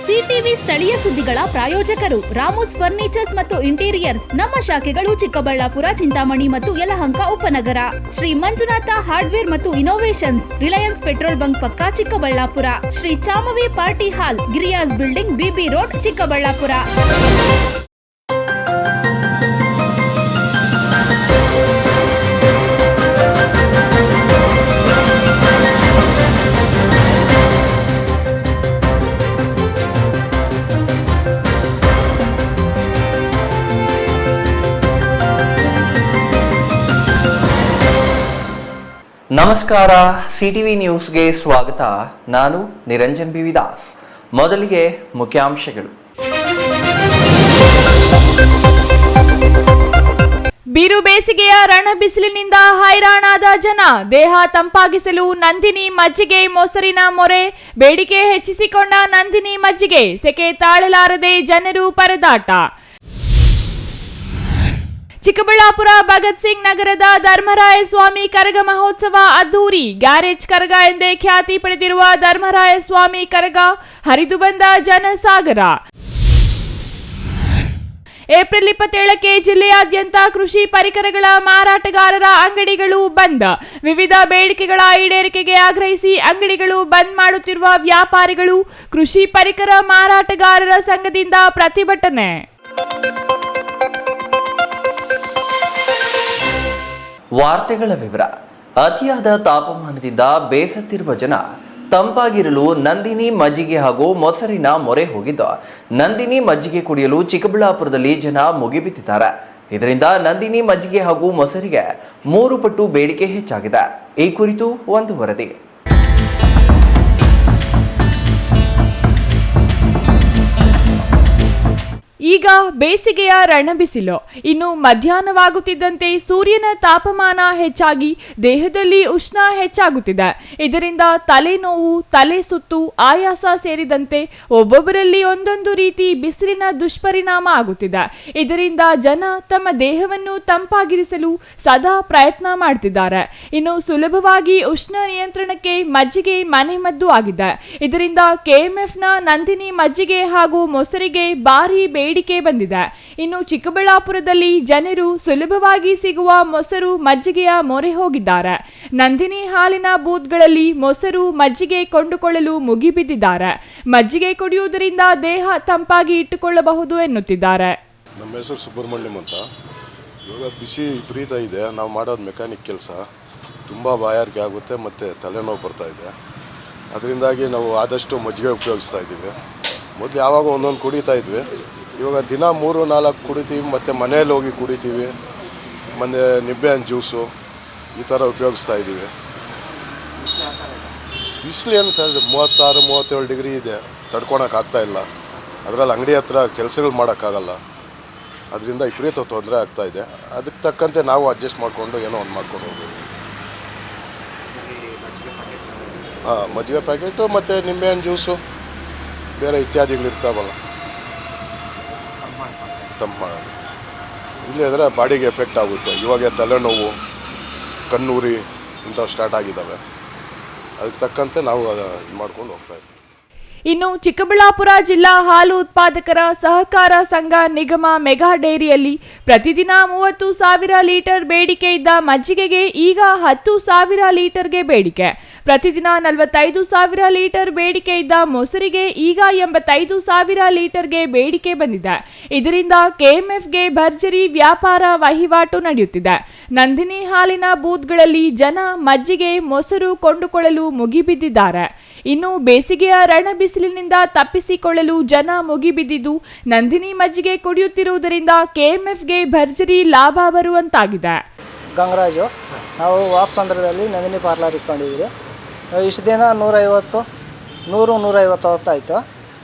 CTV ಸ್ಥಳೀಯ ಸುದ್ದಿಗಳ ಪ್ರಾಯೋಜಕರು ರಾಮೋಸ್ ಫರ್ನಿಚರ್ಸ್ ಮತ್ತು ಇಂಟೀರಿಯರ್ಸ್. ನಮ್ಮ ಶಾಖೆಗಳು ಚಿಕ್ಕಬಳ್ಳಾಪುರ, ಚಿಂತಾಮಣಿ ಮತ್ತು ಯಲಹಂಕ ಉಪನಗರ. ಶ್ರೀ ಮಂಜುನಾಥ ಹಾರ್ಡ್ವೇರ್ ಮತ್ತು ಇನೋವೇಷನ್ಸ್, ರಿಲಯನ್ಸ್ ಪೆಟ್ರೋಲ್ ಬಂಕ್ ಪಕ್ಕ Chikkaballapur. Shri Chamavi party hall, Giriyas building, BB road, Chikkaballapur. ನಮಸ್ಕಾರ, ಸಿಟಿವಿ ನ್ಯೂಸ್ಗೆ ಸ್ವಾಗತ. ನಾನು ನಿರಂಜನ್ ಬಿ ವಿದಾಸ್. ಮೊದಲಿಗೆ ಮುಖ್ಯಾಂಶಗಳು. ಬಿರು ಬೇಸಿಗೆಯ ರಣ ಬಿಸಿಲಿನಿಂದ ಹೈರಾಣಾದ ಜನ. ದೇಹ ತಂಪಾಗಿಸಲು ನಂದಿನಿ ಮಜ್ಜಿಗೆ, ಮೊಸರಿನ ಮೊರೆ. ಬೇಡಿಕೆ ಹೆಚ್ಚಿಸಿಕೊಂಡ ನಂದಿನಿ ಮಜ್ಜಿಗೆ ಸೆಕೆ ತಾಳಲಾರದೆ ಜನರು ಪರದಾಟ. ಚಿಕ್ಕಬಳ್ಳಾಪುರ ಭಗತ್ ಸಿಂಗ್ ನಗರದ ಧರ್ಮರಾಯ ಸ್ವಾಮಿ ಕರಗ ಮಹೋತ್ಸವ ಅದ್ದೂರಿ. ಗ್ಯಾರೇಜ್ ಕರಗ ಎಂದೇ ಖ್ಯಾತಿ ಪಡೆದಿರುವ ಧರ್ಮರಾಯ ಸ್ವಾಮಿ ಕರಗ ಹರಿದು ಬಂದ ಜನಸಾಗರ. ಏಪ್ರಿಲ್ 27ಕ್ಕೆ ಜಿಲ್ಲೆಯಾದ್ಯಂತ ಕೃಷಿ ಪರಿಕರಗಳ ಮಾರಾಟಗಾರರ ಅಂಗಡಿಗಳು ಬಂದ್. ವಿವಿಧ ಬೇಡಿಕೆಗಳ ಈಡೇರಿಕೆಗೆ ಆಗ್ರಹಿಸಿ ಅಂಗಡಿಗಳು ಬಂದ್ ಮಾಡುತ್ತಿರುವ ವ್ಯಾಪಾರಿಗಳು, ಕೃಷಿ ಪರಿಕರ ಮಾರಾಟಗಾರರ ಸಂಘದಿಂದ ಪ್ರತಿಭಟನೆ. ವಾರ್ತೆಗಳ ವಿವರ. ಅತಿಯಾದ ತಾಪಮಾನದಿಂದ ಬೇಸತ್ತಿರುವ ಜನ ತಂಪಾಗಿರಲು ನಂದಿನಿ ಮಜ್ಜಿಗೆ ಹಾಗೂ ಮೊಸರಿನ ಮೊರೆ ಹೋಗಿದ್ದು, ನಂದಿನಿ ಮಜ್ಜಿಗೆ ಕುಡಿಯಲು ಚಿಕ್ಕಬಳ್ಳಾಪುರದಲ್ಲಿ ಜನ ಮುಗಿಬಿದ್ದಿದ್ದಾರೆ. ಇದರಿಂದ ನಂದಿನಿ ಮಜ್ಜಿಗೆ ಹಾಗೂ ಮೊಸರಿಗೆ 3 ಪಟ್ಟು ಬೇಡಿಕೆ ಹೆಚ್ಚಾಗಿದೆ. ಈ ಕುರಿತು ಒಂದು ವರದಿ. ಈಗ ಬೇಸಿಗೆಯ ರಣಬಿಸಿಲು. ಇನ್ನು ಮಧ್ಯಾಹ್ನವಾಗುತ್ತಿದ್ದಂತೆ ಸೂರ್ಯನ ತಾಪಮಾನ ಹೆಚ್ಚಾಗಿ ದೇಹದಲ್ಲಿ ಉಷ್ಣ ಹೆಚ್ಚಾಗುತ್ತಿದೆ. ಇದರಿಂದ ತಲೆನೋವು, ತಲೆ ಸುತ್ತು, ಆಯಾಸ ಸೇರಿದಂತೆ ಒಬ್ಬೊಬ್ಬರಲ್ಲಿ ಒಂದೊಂದು ರೀತಿ ಬಿಸಿಲಿನ ದುಷ್ಪರಿಣಾಮ ಆಗುತ್ತಿದೆ. ಇದರಿಂದ ಜನ ತಮ್ಮ ದೇಹವನ್ನು ತಂಪಾಗಿರಿಸಲು ಸದಾ ಪ್ರಯತ್ನ ಮಾಡ್ತಿದ್ದಾರೆ. ಇನ್ನು ಸುಲಭವಾಗಿ ಉಷ್ಣ ನಿಯಂತ್ರಣಕ್ಕೆ ಮಜ್ಜಿಗೆ ಮನೆಮದ್ದು ಆಗಿದೆ. ಇದರಿಂದ ಕೆಎಂಎಫ್ನ ನಂದಿನಿ ಮಜ್ಜಿಗೆ ಹಾಗೂ ಮೊಸರಿಗೆ ಭಾರಿ ಬೇಡಿಕೆ ಬಂದಿದೆ. ಇನ್ನು ಚಿಕ್ಕಬಳ್ಳಾಪುರದಲ್ಲಿ ಜನರು ಸುಲಭವಾಗಿ ಸಿಗುವ ಮೊಸರು, ಮಜ್ಜಿಗೆಯ ಮೊರೆ ಹೋಗಿದ್ದಾರೆ. ನಂದಿನಿ ಹಾಲಿನ ಬೂತ್ಗಳಲ್ಲಿ ಮೊಸರು, ಮಜ್ಜಿಗೆ ಕೊಂಡುಕೊಳ್ಳಲು ಮುಗಿಬಿದ್ದಿದ್ದಾರೆ. ಮಜ್ಜಿಗೆ ಕುಡಿಯುವುದರಿಂದ ದೇಹ ತಂಪಾಗಿ ಇಟ್ಟುಕೊಳ್ಳಬಹುದು ಎನ್ನುತ್ತಿದ್ದಾರೆ. ನಮ್ಮ ಹೆಸರು ಸುಬ್ರಹ್ಮಣ್ಯಂ ಅಂತ. ಇವಾಗ ಬಿಸಿ ವಿಪರೀತ ಇದೆ. ನಾವು ಮಾಡೋದು ಮೆಕ್ಯಾನಿಕ್ ಕೆಲಸ. ತುಂಬ ಬಾಯಾರಿಕೆ ಆಗುತ್ತೆ ಮತ್ತು ತಲೆನೋವು ಬರ್ತಾ ಇದೆ. ಅದರಿಂದಾಗಿ ನಾವು ಆದಷ್ಟು ಮಜ್ಜಿಗೆ ಉಪಯೋಗಿಸ್ತಾ ಇದ್ದೀವಿ. ಮೊದಲು ಯಾವಾಗ ಒಂದೊಂದು ಕುಡಿತಾ ಇದ್ವಿ. ಇವಾಗ ದಿನ 3-4 ಕುಡಿತೀವಿ. ಮತ್ತು ಮನೇಲಿ ಹೋಗಿ ಕುಡಿತೀವಿ. ಮತ್ತು ನಿಂಬೆಹಣ್ಣು ಜ್ಯೂಸು ಈ ಥರ ಉಪಯೋಗಿಸ್ತಾ ಇದ್ದೀವಿ. ಬಿಸಿಲು ಏನು ಸರ್ 36-37 ಡಿಗ್ರಿ ಇದೆ. ತಡ್ಕೊಳಕ್ಕಾಗ್ತಾ ಇಲ್ಲ. ಅದರಲ್ಲಿ ಅಂಗಡಿ ಹತ್ರ ಕೆಲಸಗಳು ಮಾಡೋಕ್ಕಾಗಲ್ಲ. ಅದರಿಂದ ವಿಪರೀತ ತೊಂದರೆ ಆಗ್ತಾಯಿದೆ. ಅದಕ್ಕೆ ತಕ್ಕಂತೆ ನಾವು ಅಡ್ಜಸ್ಟ್ ಮಾಡಿಕೊಂಡು ಏನೋ ಒಂದು ಮಾಡ್ಕೊಂಡು ಹೋಗ್ಬೇಕು. ಮಜ್ಜಿಗೆ ಪ್ಯಾಕೆಟು ಮತ್ತು ನಿಂಬೆಹಣ್ಣು ಜ್ಯೂಸು ಬೇರೆ ಇತ್ಯಾದಿಗಳಿರ್ತಾವಲ್ಲ, ತಂಪು ಮಾಡೋದು. ಇಲ್ಲಿ ಆದರೆ ಬಾಡಿಗೆ ಎಫೆಕ್ಟ್ ಆಗುತ್ತೆ. ಇವಾಗ ತಲೆನೋವು, ಕಣ್ಣೂರಿ ಇಂಥವು ಸ್ಟಾರ್ಟ್ ಆಗಿದ್ದಾವೆ. ಅದಕ್ಕೆ ತಕ್ಕಂತೆ ನಾವು ಇದು ಮಾಡ್ಕೊಂಡು ಹೋಗ್ತಾಯಿದ್ದೀವಿ. ಇನ್ನು ಚಿಕ್ಕಬಳ್ಳಾಪುರ ಜಿಲ್ಲಾ ಹಾಲು ಉತ್ಪಾದಕರ ಸಹಕಾರ ಸಂಘ ನಿಗಮ ಮೆಗಾ ಡೈರಿಯಲ್ಲಿ ಪ್ರತಿದಿನ 30,000 ಲೀಟರ್ ಬೇಡಿಕೆ ಇದ್ದ ಮಜ್ಜಿಗೆಗೆ ಈಗ 10,000 ಲೀಟರ್ಗೆ ಬೇಡಿಕೆ. ಪ್ರತಿದಿನ 45,000 ಲೀಟರ್ ಬೇಡಿಕೆ ಇದ್ದ ಮೊಸರಿಗೆ ಈಗ 85,000 ಲೀಟರ್ಗೆ ಬೇಡಿಕೆ ಬಂದಿದೆ. ಇದರಿಂದ ಕೆಎಂಎಫ್ಗೆ ಭರ್ಜರಿ ವ್ಯಾಪಾರ ವಹಿವಾಟು ನಡೆಯುತ್ತಿದೆ. ನಂದಿನಿ ಹಾಲಿನ ಬೂತ್ಗಳಲ್ಲಿ ಜನ ಮಜ್ಜಿಗೆ, ಮೊಸರು ಕೊಂಡುಕೊಳ್ಳಲು ಮುಗಿಬಿದ್ದಿದ್ದಾರೆ. ಇನ್ನು ಬೇಸಿಗೆಯ ರಣ ಬಿಸಿಲಿನಿಂದ ತಪ್ಪಿಸಿಕೊಳ್ಳಲು ಜನ ಮುಗಿಬಿದ್ದಿದ್ದು, ನಂದಿನಿ ಮಜ್ಜಿಗೆ ಕುಡಿಯುತ್ತಿರುವುದರಿಂದ ಕೆಎಂಎಫ್ಗೆ ಭರ್ಜರಿ ಲಾಭ ಬರುವಂತಾಗಿದೆ. ಗಂಗರಾಜು, ನಾವು ವಾಪ್ಸಂದ್ರದಲ್ಲಿ ನಂದಿನಿ ಪಾರ್ಲರ್ ಇಟ್ಕೊಂಡಿದ್ದೀರಿ. ಇಷ್ಟು ದಿನ 150 ಹೊತ್ತಾಯಿತು.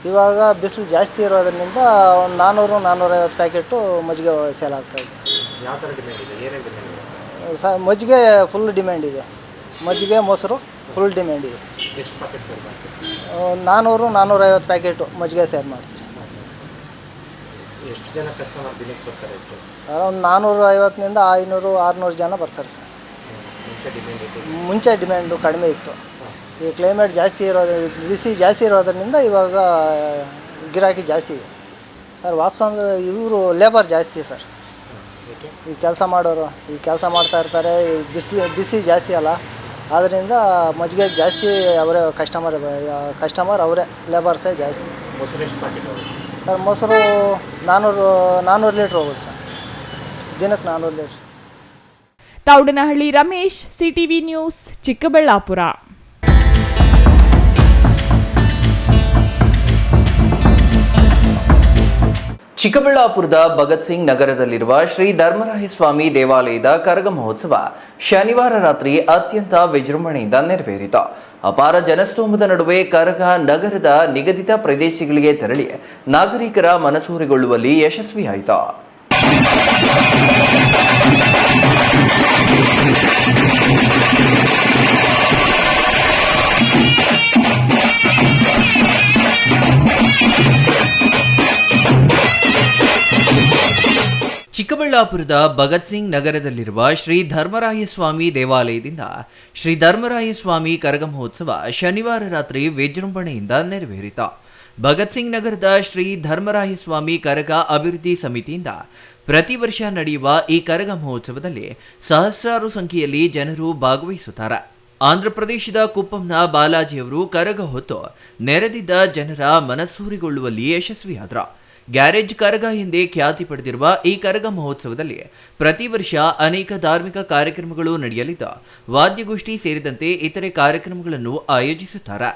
ಇವಾಗ ಬಿಸಿಲು ಜಾಸ್ತಿ ಇರೋದ್ರಿಂದ ಒಂದು 400-450 ಪ್ಯಾಕೆಟು ಮಜ್ಜಿಗೆ ಸೇಲ್ ಆಗ್ತಾಯಿದೆ. ಮಜ್ಜಿಗೆ ಫುಲ್ ಡಿಮ್ಯಾಂಡ್ ಇದೆ. ಮಜ್ಜಿಗೆ, ಮೊಸರು ಫುಲ್ ಡಿಮ್ಯಾಂಡ್ ಇದೆ. 400-450 ಪ್ಯಾಕೆಟು ಮಜ್ಜಿಗೆ ಸೇಲ್ ಮಾಡ್ತೀವಿ. ಒಂದು 450ನಿಂದ 500-600 ಜನ ಬರ್ತಾರೆ ಸರ್. ಮುಂಚೆ ಡಿಮ್ಯಾಂಡು ಕಡಿಮೆ ಇತ್ತು. ಈ ಕ್ಲೈಮೇಟ್ ಜಾಸ್ತಿ ಇರೋದು, ಬಿಸಿ ಜಾಸ್ತಿ ಇರೋದ್ರಿಂದ ಇವಾಗ ಗಿರಾಕಿ ಜಾಸ್ತಿ ಇದೆ ಸರ್. ವಾಪಸ್ ಅಂದರೆ ಇವರು ಲೇಬರ್ ಜಾಸ್ತಿ ಸರ್. ಈ ಕೆಲಸ ಮಾಡೋರು ಈ ಕೆಲಸ ಮಾಡ್ತಾ ಇರ್ತಾರೆ. ಬಿಸಿ ಜಾಸ್ತಿ ಅಲ್ಲ, ಆದ್ದರಿಂದ ಮಜ್ಜಿಗೆ ಜಾಸ್ತಿ ಅವರೇ ಕಸ್ಟಮರ್ ಅವರೇ, ಲೇಬರ್ಸೇ ಜಾಸ್ತಿ. ಸರ್ ಮೊಸರು 400 ಲೀಟ್ರ್ ಹೋಗುತ್ತೆ ಸರ್, ದಿನಕ್ಕೆ 400 litre. Thoudanahalli Ramesh, CTV news, Chikkaballapur. ಚಿಕ್ಕಬಳ್ಳಾಪುರದ ಭಗತ್ ಸಿಂಗ್ ನಗರದಲ್ಲಿರುವ ಶ್ರೀ ಧರ್ಮರಾಯ ಸ್ವಾಮಿ ದೇವಾಲಯದ ಕರಗ ಮಹೋತ್ಸವ ಶನಿವಾರ ರಾತ್ರಿ ಅತ್ಯಂತ ವಿಜೃಂಭಣೆಯಿಂದ ನೆರವೇರಿತು. ಅಪಾರ ಜನಸ್ತೋಮದ ನಡುವೆ ಕರಗ ನಗರದ ನಿಗದಿತ ಪ್ರದೇಶಗಳಿಗೆ ತೆರಳಿ ನಾಗರಿಕರ ಮನಸೂರೆಗೊಳ್ಳುವಲ್ಲಿ ಯಶಸ್ವಿಯಾಯಿತು. ಚಿಕ್ಕಬಳ್ಳಾಪುರದ ಭಗತ್ ಸಿಂಗ್ ನಗರದಲ್ಲಿರುವ ಶ್ರೀ ಧರ್ಮರಾಯ ಸ್ವಾಮಿ ದೇವಾಲಯದಿಂದ ಶ್ರೀ ಧರ್ಮರಾಯ ಸ್ವಾಮಿ ಕರಗ ಮಹೋತ್ಸವ ಶನಿವಾರ ರಾತ್ರಿ ವಿಜೃಂಭಣೆಯಿಂದ ನೆರವೇರಿತು. ಭಗತ್ ಸಿಂಗ್ ನಗರದ ಶ್ರೀ ಧರ್ಮರಾಯ ಸ್ವಾಮಿ ಕರಗ ಅಭಿವೃದ್ಧಿ ಸಮಿತಿಯಿಂದ ಪ್ರತಿ ವರ್ಷ ನಡೆಯುವ ಈ ಕರಗ ಮಹೋತ್ಸವದಲ್ಲಿ ಸಹಸ್ರಾರು ಸಂಖ್ಯೆಯಲ್ಲಿ ಜನರು ಭಾಗವಹಿಸುತ್ತಾರೆ. ಆಂಧ್ರಪ್ರದೇಶದ ಕುಪ್ಪಂನ ಬಾಲಾಜಿಯವರು ಕರಗ ಹೊತ್ತು ನೆರೆದಿದ್ದ ಜನರ ಮನಸೂರೆಗೊಳ್ಳುವಲ್ಲಿ ಯಶಸ್ವಿಯಾದರು. ಗ್ಯಾರೇಜ್ ಕರಗ ಎಂದೇ ಖ್ಯಾತಿ ಪಡೆದಿರುವ ಈ ಕರಗ ಮಹೋತ್ಸವದಲ್ಲಿ ಪ್ರತಿ ವರ್ಷ ಅನೇಕ ಧಾರ್ಮಿಕ ಕಾರ್ಯಕ್ರಮಗಳು ನಡೆಯಲಿದ್ದು, ವಾದ್ಯಗೋಷ್ಠಿ ಸೇರಿದಂತೆ ಇತರೆ ಕಾರ್ಯಕ್ರಮಗಳನ್ನು ಆಯೋಜಿಸುತ್ತಾರೆ.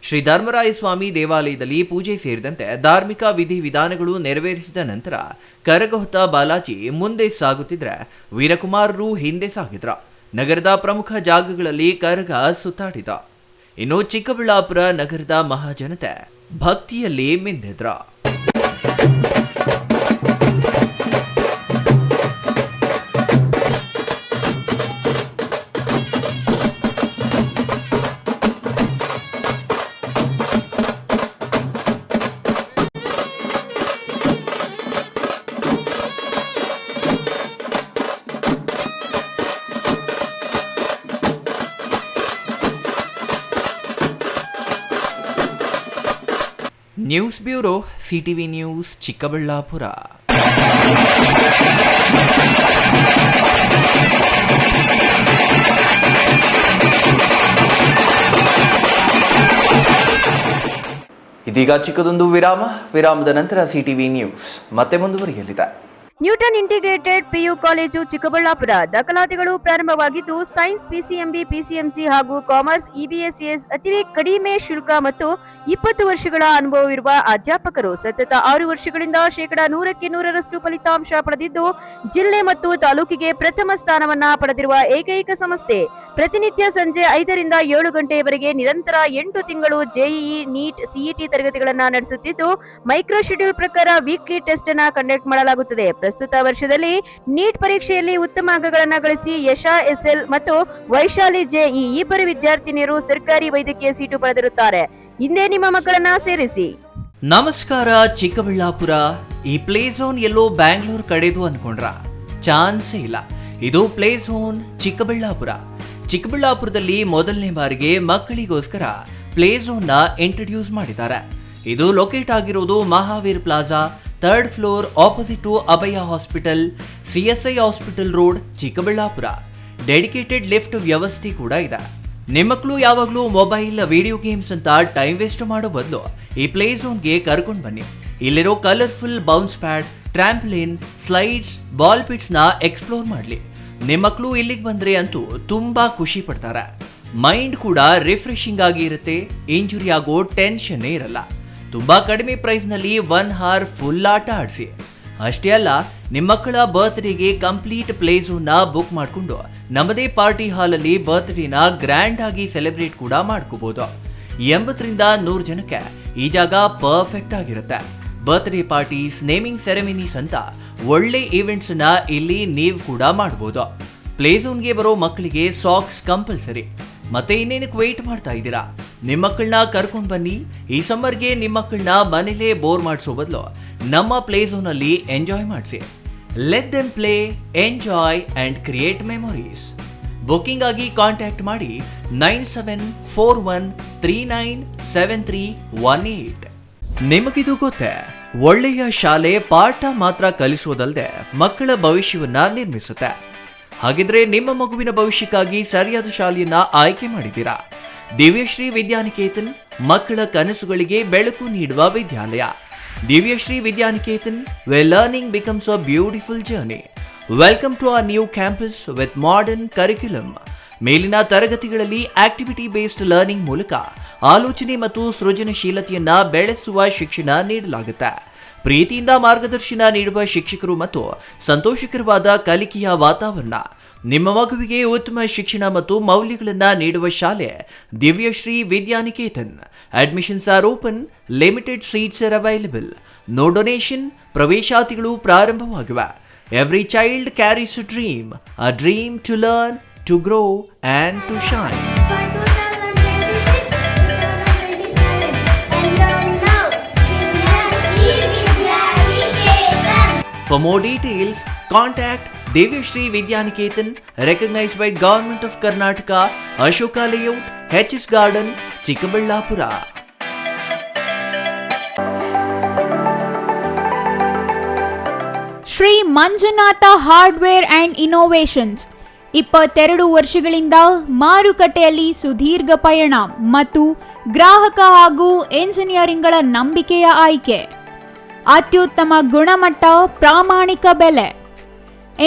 ಶ್ರೀ ಧರ್ಮರಾಯ ಸ್ವಾಮಿ ದೇವಾಲಯದಲ್ಲಿ ಪೂಜೆ ಸೇರಿದಂತೆ ಧಾರ್ಮಿಕ ವಿಧಿವಿಧಾನಗಳು ನೆರವೇರಿಸಿದ ನಂತರ ಕರಗ ಹೊತ್ತ ಬಾಲಾಜಿ ಮುಂದೆ ಸಾಗುತ್ತಿದ್ರೆ ವೀರಕುಮಾರರು ಹಿಂದೆ ಸಾಗಿದ್ರ. ನಗರದ ಪ್ರಮುಖ ಜಾಗಗಳಲ್ಲಿ ಕರಗ ಸುತ್ತಾಡಿದ. ಇನ್ನು ಚಿಕ್ಕಬಳ್ಳಾಪುರ ನಗರದ ಮಹಾಜನತೆ ಭಕ್ತಿಯಲ್ಲಿ ಮಿಂದೆದ್ರ. News bureau, CTV news, Chikkaballapur. ಇದೀಗ ಚಿಕ್ಕದೊಂದು ವಿರಾಮದ ನಂತರ ಸಿಟಿವಿ ನ್ಯೂಸ್ ಮತ್ತೆ ಮುಂದುವರಿಯಲಿದೆ. Newton integrated PU college Chikkaballapur ದಾಖಲಾತಿಗಳು ಪ್ರಾರಂಭವಾಗಿದ್ದು ಸೈನ್ಸ್, ಪಿಸಿಎಂಬಿ, ಪಿಸಿಎಂಸಿ ಹಾಗೂ ಕಾಮರ್ಸ್, ಇಬಿಎಸ್ಎಸ್ ಅತಿ ಕಡಿಮೆ ಶುಲ್ಕ ಮತ್ತು 20 ವರ್ಷಗಳ ಅನುಭವವಿರುವ ಅಧ್ಯಾಪಕರು ಸತತ 6 ವರ್ಷಗಳಿಂದ 100% ಫಲಿತಾಂಶ ಪಡೆದಿದ್ದು ಜಿಲ್ಲೆ ಮತ್ತು ತಾಲೂಕಿಗೆ ಪ್ರಥಮ ಸ್ಥಾನವನ್ನ ಪಡೆದಿರುವ ಏಕೈಕ ಸಂಸ್ಥೆ. ಪ್ರತಿನಿತ್ಯ ಸಂಜೆ 5 ರಿಂದ 7 ಗಂಟೆಯವರೆಗೆ ನಿರಂತರ 8 ತಿಂಗಳು ಜೆಇಇ, ನೀಟ್, ಸಿಇಟಿ ತರಗತಿಗಳನ್ನ ನಡೆಸುತ್ತಿದ್ದು ಮೈಕ್ರೋ ಶೆಡ್ಯೂಲ್ ಪ್ರಕಾರ ವೀಕ್ಲಿ ಟೆಸ್ಟ್ ಅನ್ನ ಕಂಡಕ್ಟ್ ಮಾಡಲಾಗುತ್ತದೆ. ಪ್ರಸ್ತುತ ವರ್ಷದಲ್ಲಿ ನೀಟ್ ಪರೀಕ್ಷೆಯಲ್ಲಿ ಉತ್ತಮ ಅಂಕಗಳನ್ನು ಗಳಿಸಿ ಯಶಾ ಎಸ್ಎಲ್ ಮತ್ತು ವೈಶಾಲಿ ಜೆಇ ಇಬ್ಬರು ವಿದ್ಯಾರ್ಥಿನಿಯರು ಸರ್ಕಾರಿ ವೈದ್ಯಕೀಯ ಸೀಟು ಪಡೆದಿರುತ್ತಾರೆ. ಹಿಂದೆ ನಿಮ್ಮ ಮಕ್ಕಳನ್ನ ಸೇರಿಸಿ. ನಮಸ್ಕಾರ ಚಿಕ್ಕಬಳ್ಳಾಪುರ. ಈ ಪ್ಲೇ ಝೋನ್ ಎಲ್ಲೋ ಬ್ಯಾಂಗ್ಳೂರ್ ಕಡೆದು ಅನ್ಕೊಂಡ್ರ? ಚಾನ್ಸೇ ಇಲ್ಲ. ಇದು ಪ್ಲೇ ಝೋನ್ ಚಿಕ್ಕಬಳ್ಳಾಪುರ. ಚಿಕ್ಕಬಳ್ಳಾಪುರದಲ್ಲಿ ಮೊದಲನೇ ಬಾರಿಗೆ ಮಕ್ಕಳಿಗೋಸ್ಕರ ಪ್ಲೇ ಝೋನ್ನ ಇಂಟ್ರೊಡ್ಯೂಸ್ ಮಾಡಿದ್ದಾರೆ. ಇದು ಲೊಕೇಟ್ ಆಗಿರೋದು Mahavir plaza, 3rd floor, opposite to Abhaya hospital, CSI hospital road, Chikkaballapur. Dedicated lift ವ್ಯವಸ್ಥೆ ಕೂಡ ಇದೆ. ನಿಮ್ಮ ಮಕ್ಕಳು ಯಾವಾಗಲೂ ಮೊಬೈಲ್, ವಿಡಿಯೋ ಗೇಮ್ಸ್ ಅಂತ ಟೈಮ್ ವೇಸ್ಟ್ ಮಾಡೋ ಬದಲು ಈ ಪ್ಲೇ ಝೋನ್ಗೆ ಕರ್ಕೊಂಡು ಬನ್ನಿ. ಇಲ್ಲಿರೋ colourful bounce pad, trampoline, slides, ball ಪಿಟ್ಸ್ನ ಎಕ್ಸ್ಪ್ಲೋರ್ ಮಾಡಲಿ. ನಿಮ್ಮ ಮಕ್ಕಳು ಇಲ್ಲಿಗೆ ಬಂದ್ರೆ ಅಂತೂ ತುಂಬಾ ಖುಷಿ ಪಡ್ತಾರೆ. ಮೈಂಡ್ ಕೂಡ ರಿಫ್ರೆಶಿಂಗ್ ಆಗಿ ಇರುತ್ತೆ. ಇಂಜುರಿ ಆಗೋ ಟೆನ್ಷನ್ನೇ ಇರಲ್ಲ. ತುಂಬಾ ಕಡಿಮೆ ಪ್ರೈಸ್ನಲ್ಲಿ 1 hour ಫುಲ್ ಆಟ ಆಡಿಸಿ. ಅಷ್ಟೇ ಅಲ್ಲ, ನಿಮ್ಮ ಮಕ್ಕಳ ಬರ್ತ್ಡೇಗೆ ಕಂಪ್ಲೀಟ್ ಪ್ಲೇ ಝೋನ್ನ ಬುಕ್ ಮಾಡಿಕೊಂಡು ನಮ್ಮದೇ ಪಾರ್ಟಿ ಹಾಲಲ್ಲಿ ಬರ್ತ್ಡೇನ ಗ್ರ್ಯಾಂಡ್ ಆಗಿ ಸೆಲೆಬ್ರೇಟ್ ಕೂಡ ಮಾಡ್ಕೋಬಹುದು. 80ರಿಂದ 100 ಜನಕ್ಕೆ ಈ ಜಾಗ ಪರ್ಫೆಕ್ಟ್ ಆಗಿರುತ್ತೆ. ಬರ್ತ್ಡೇ ಪಾರ್ಟೀಸ್, ನೇಮಿಂಗ್ ಸೆರೆಮನೀಸ್ ಅಂತ ಒಳ್ಳೆ ಈವೆಂಟ್ಸ್ ನ ಇಲ್ಲಿ ನೀವು ಕೂಡ ಮಾಡಬಹುದು. ಪ್ಲೇ ಝೋನ್ಗೆ ಬರೋ ಮಕ್ಕಳಿಗೆ ಸಾಕ್ಸ್ ಕಂಪಲ್ಸರಿ. ಮತ್ತೆ ಇನ್ನೇನಕ್ಕೆ ವೇಟ್ ಮಾಡ್ತಾ ಇದ್ದೀರಾ? ನಿಮ್ಮ ಮಕ್ಕಳನ್ನ ಕರ್ಕೊಂಡು ಬನ್ನಿ. ಈ ಸಮ್ಮರ್ಗೆ ನಿಮ್ಮ ಮಕ್ಕಳನ್ನ ಮನೇಲೇ ಬೋರ್ ಮಾಡಿಸೋ ಬದಲು ನಮ್ಮ ಪ್ಲೇ ಝೋನ್ ಅಲ್ಲಿ ಎಂಜಾಯ್ ಮಾಡಿಸಿ. Let them play, enjoy and create memories. Booking ಆಗಿ ಕಾಂಟ್ಯಾಕ್ಟ್ ಮಾಡಿ 9741397318. ನಿಮಗಿದು ಗೊತ್ತೇ, ಒಳ್ಳೆಯ ಶಾಲೆ ಪಾಠ ಮಾತ್ರ ಕಲಿಸುವುದಲ್ಲದೆ ಮಕ್ಕಳ ಭವಿಷ್ಯವನ್ನ ನಿರ್ಮಿಸುತ್ತೆ. ಹಾಗಿದ್ರೆ ನಿಮ್ಮ ಮಗುವಿನ ಭವಿಷ್ಯಕ್ಕಾಗಿ ಸರಿಯಾದ ಶಾಲೆಯನ್ನ ಆಯ್ಕೆ ಮಾಡಿದ್ದೀರಾ? ದಿವ್ಯಶ್ರೀ ವಿದ್ಯಾನಿಕೇತನ್ ಮಕ್ಕಳ ಕನಸುಗಳಿಗೆ ಬೆಳಕು ನೀಡುವ ವಿದ್ಯಾಲಯ. Divyashree Vidyaniketan, where learning becomes a beautiful journey. Welcome to our new campus with modern curriculum. ಮೇಲಿನ ತರಗತಿಗಳಲ್ಲಿ ಆಕ್ಟಿವಿಟಿ ಬೇಸ್ಡ್ ಲರ್ನಿಂಗ್ ಮೂಲಕ ಆಲೋಚನೆ ಮತ್ತು ಸೃಜನಶೀಲತೆಯನ್ನ ಬೆಳೆಸುವ ಶಿಕ್ಷಣ ನೀಡಲಾಗುತ್ತೆ. ಪ್ರೀತಿಯಿಂದ ಮಾರ್ಗದರ್ಶನ ನೀಡುವ ಶಿಕ್ಷಕರು ಮತ್ತು ಸಂತೋಷಕರವಾದ ಕಲಿಕೆಯ ವಾತಾವರಣ. ನಿಮ್ಮ ಮಗುವಿಗೆ ಉತ್ತಮ ಶಿಕ್ಷಣ ಮತ್ತು ಮೌಲ್ಯಗಳನ್ನು ನೀಡುವ ಶಾಲೆ Divyashree Vidyaniketan. Admissions are open, limited seats are available. No donation. ಪ್ರವೇಶಾತಿಗಳು ಪ್ರಾರಂಭವಾಗಿವೆ. Every child carries a dream to learn, to grow and to shine. For more details, contact Divyashri Vidyaniketan, recognized by Government of Karnataka, Ashoka Layout, HS Garden, Chikkaballapura. Shri Manjunatha hardware and innovations 22 ವರ್ಷಗಳಿಂದ ಮಾರುಕಟ್ಟೆಯಲ್ಲಿ ಸುದೀರ್ಘ ಪಯಣ ಮತ್ತು ಗ್ರಾಹಕ ಹಾಗೂ ಎಂಜಿನಿಯರಿಂಗ್ಗಳ ನಂಬಿಕೆಯ ಆಯ್ಕೆ. ಅತ್ಯುತ್ತಮ ಗುಣಮಟ್ಟ, ಪ್ರಾಮಾಣಿಕ ಬೆಲೆ.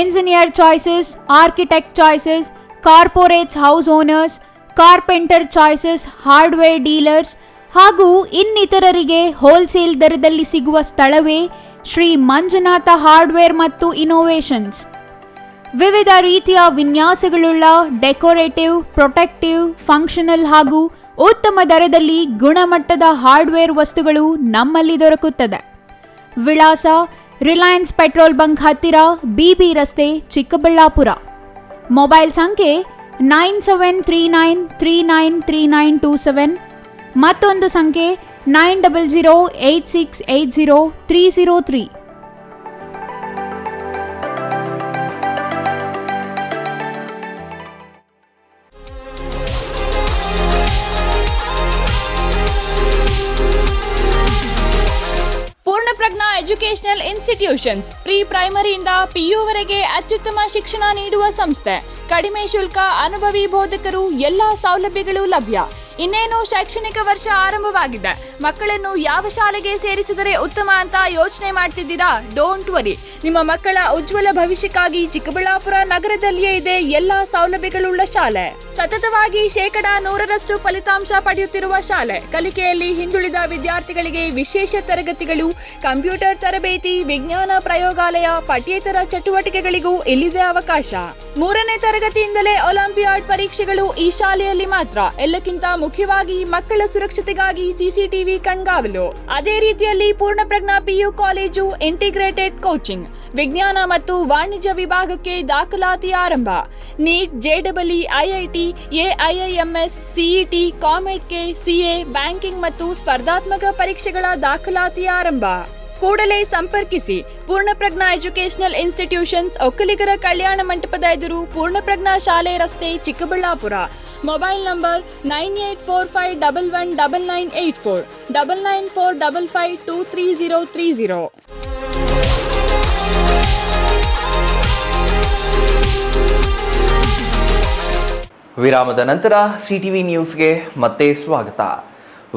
Engineer choices, architect choices, corporates, house owners, carpenter choices, hardware dealers ಹಾಗೂ ಇನ್ನಿತರರಿಗೆ ಹೋಲ್ಸೇಲ್ ದರದಲ್ಲಿ ಸಿಗುವ ಸ್ಥಳವೇ ಶ್ರೀ ಮಂಜುನಾಥ ಹಾರ್ಡ್ವೇರ್ ಮತ್ತು ಇನ್ನೋವೇಷನ್ಸ್. ವಿವಿಧ ರೀತಿಯ ವಿನ್ಯಾಸಗಳುಳ್ಳ ಡೆಕೋರೇಟಿವ್, ಪ್ರೊಟೆಕ್ಟಿವ್, ಫಂಕ್ಷನಲ್ ಹಾಗೂ ಉತ್ತಮ ದರದಲ್ಲಿ ಗುಣಮಟ್ಟದ ಹಾರ್ಡ್ವೇರ್ ವಸ್ತುಗಳು ನಮ್ಮಲ್ಲಿ ದೊರಕುತ್ತದೆ. ವಿಳಾಸ: ರಿಲಯನ್ಸ್ ಪೆಟ್ರೋಲ್ ಬಂಕ್ ಹತ್ತಿರ, BB ರಸ್ತೆ, ಚಿಕ್ಕಬಳ್ಳಾಪುರ. ಮೊಬೈಲ್ ಸಂಖ್ಯೆ 9739393927. ಮತ್ತೊಂದು ಸಂಖ್ಯೆ 9008680303. ಪೂರ್ಣಪ್ರಜ್ಞಾ ಎಜುಕೇಶನಲ್ ಇನ್ಸ್ಟಿಟ್ಯೂಷನ್ಸ್ ಪ್ರೀ ಪ್ರೈಮರಿಯಿಂದ PU ವರೆಗೆ ಅತ್ಯುತ್ತಮ ಶಿಕ್ಷಣ ನೀಡುವ ಸಂಸ್ಥೆ. ಕಡಿಮೆ ಶುಲ್ಕ, ಅನುಭವಿ ಬೋಧಕರು, ಎಲ್ಲ ಸೌಲಭ್ಯಗಳು ಲಭ್ಯ. ಇನ್ನೇನು ಶೈಕ್ಷಣಿಕ ವರ್ಷ ಆರಂಭವಾಗಿದೆ. ಮಕ್ಕಳನ್ನು ಯಾವ ಶಾಲೆಗೆ ಸೇರಿಸಿದರೆ ಉತ್ತಮ ಅಂತ ಯೋಚನೆ ಮಾಡ್ತಿದ್ದೀರಾ? ಡೋಂಟ್ ವರಿ, ನಿಮ್ಮ ಮಕ್ಕಳ ಉಜ್ವಲ ಭವಿಷ್ಯಕ್ಕಾಗಿ ಚಿಕ್ಕಬಳ್ಳಾಪುರ ನಗರದಲ್ಲಿಯೇ ಇದೆ ಎಲ್ಲ ಸೌಲಭ್ಯಗಳುಳ್ಳ ಶಾಲೆ. ಸತತವಾಗಿ 100% ಫಲಿತಾಂಶ ಪಡೆಯುತ್ತಿರುವ ಶಾಲೆ. ಕಲಿಕೆಯಲ್ಲಿ ಹಿಂದುಳಿದ ವಿದ್ಯಾರ್ಥಿಗಳಿಗೆ ವಿಶೇಷ ತರಗತಿಗಳು, ಕಂಪ್ಯೂಟರ್ ತರಬೇತಿ, ವಿಜ್ಞಾನ ಪ್ರಯೋಗಾಲಯ, ಪಠ್ಯೇತರ ಚಟುವಟಿಕೆಗಳಿಗೂ ಇಲ್ಲಿದೆ ಅವಕಾಶ. 3ನೇ ತರಗತಿಯಿಂದಲೇ ಒಲಿಂಪಿಯಾಡ್ ಪರೀಕ್ಷೆಗಳು ಈ ಶಾಲೆಯಲ್ಲಿ ಮಾತ್ರ. ಎಲ್ಲಕ್ಕಿಂತ ಮುಖ್ಯವಾಗಿ ಮಕ್ಕಳ ಸುರಕ್ಷತೆಗಾಗಿ CCTV ಕಣ್ಗಾವಲು. ಅದೇ ರೀತಿಯಲ್ಲಿ Poornaprajna PU college integrated coaching. ವಿಜ್ಞಾನ ಮತ್ತು ವಾಣಿಜ್ಯ ವಿಭಾಗಕ್ಕೆ ದಾಖಲಾತಿ ಆರಂಭ. NEET, JEE, IIT, AIIMS, CET, COMEDK, CA, banking ಮತ್ತು ಸ್ಪರ್ಧಾತ್ಮಕ ಪರೀಕ್ಷೆಗಳ ದಾಖಲಾತಿ ಆರಂಭ. ಕೂಡಲೇ ಸಂಪರ್ಕಿಸಿ. ಪೂರ್ಣಪ್ರಜ್ಞಾ ಎಜುಕೇಶನಲ್ ಇನ್ಸ್ಟಿಟ್ಯೂಷನ್ಸ್, ಒಕ್ಕಲಿಗರ ಕಲ್ಯಾಣ ಮಂಟಪದ ಎದುರು, ಪೂರ್ಣಪ್ರಜ್ಞಾ ಶಾಲೆ ರಸ್ತೆ, ಚಿಕ್ಕಬಳ್ಳಾಪುರ. Mobile number 9845119984 9945523030. ವಿರಾಮದ ನಂತರ ಸಿಟಿವಿ ನ್ಯೂಸ್ಗೆ ಮತ್ತೆ ಸ್ವಾಗತ.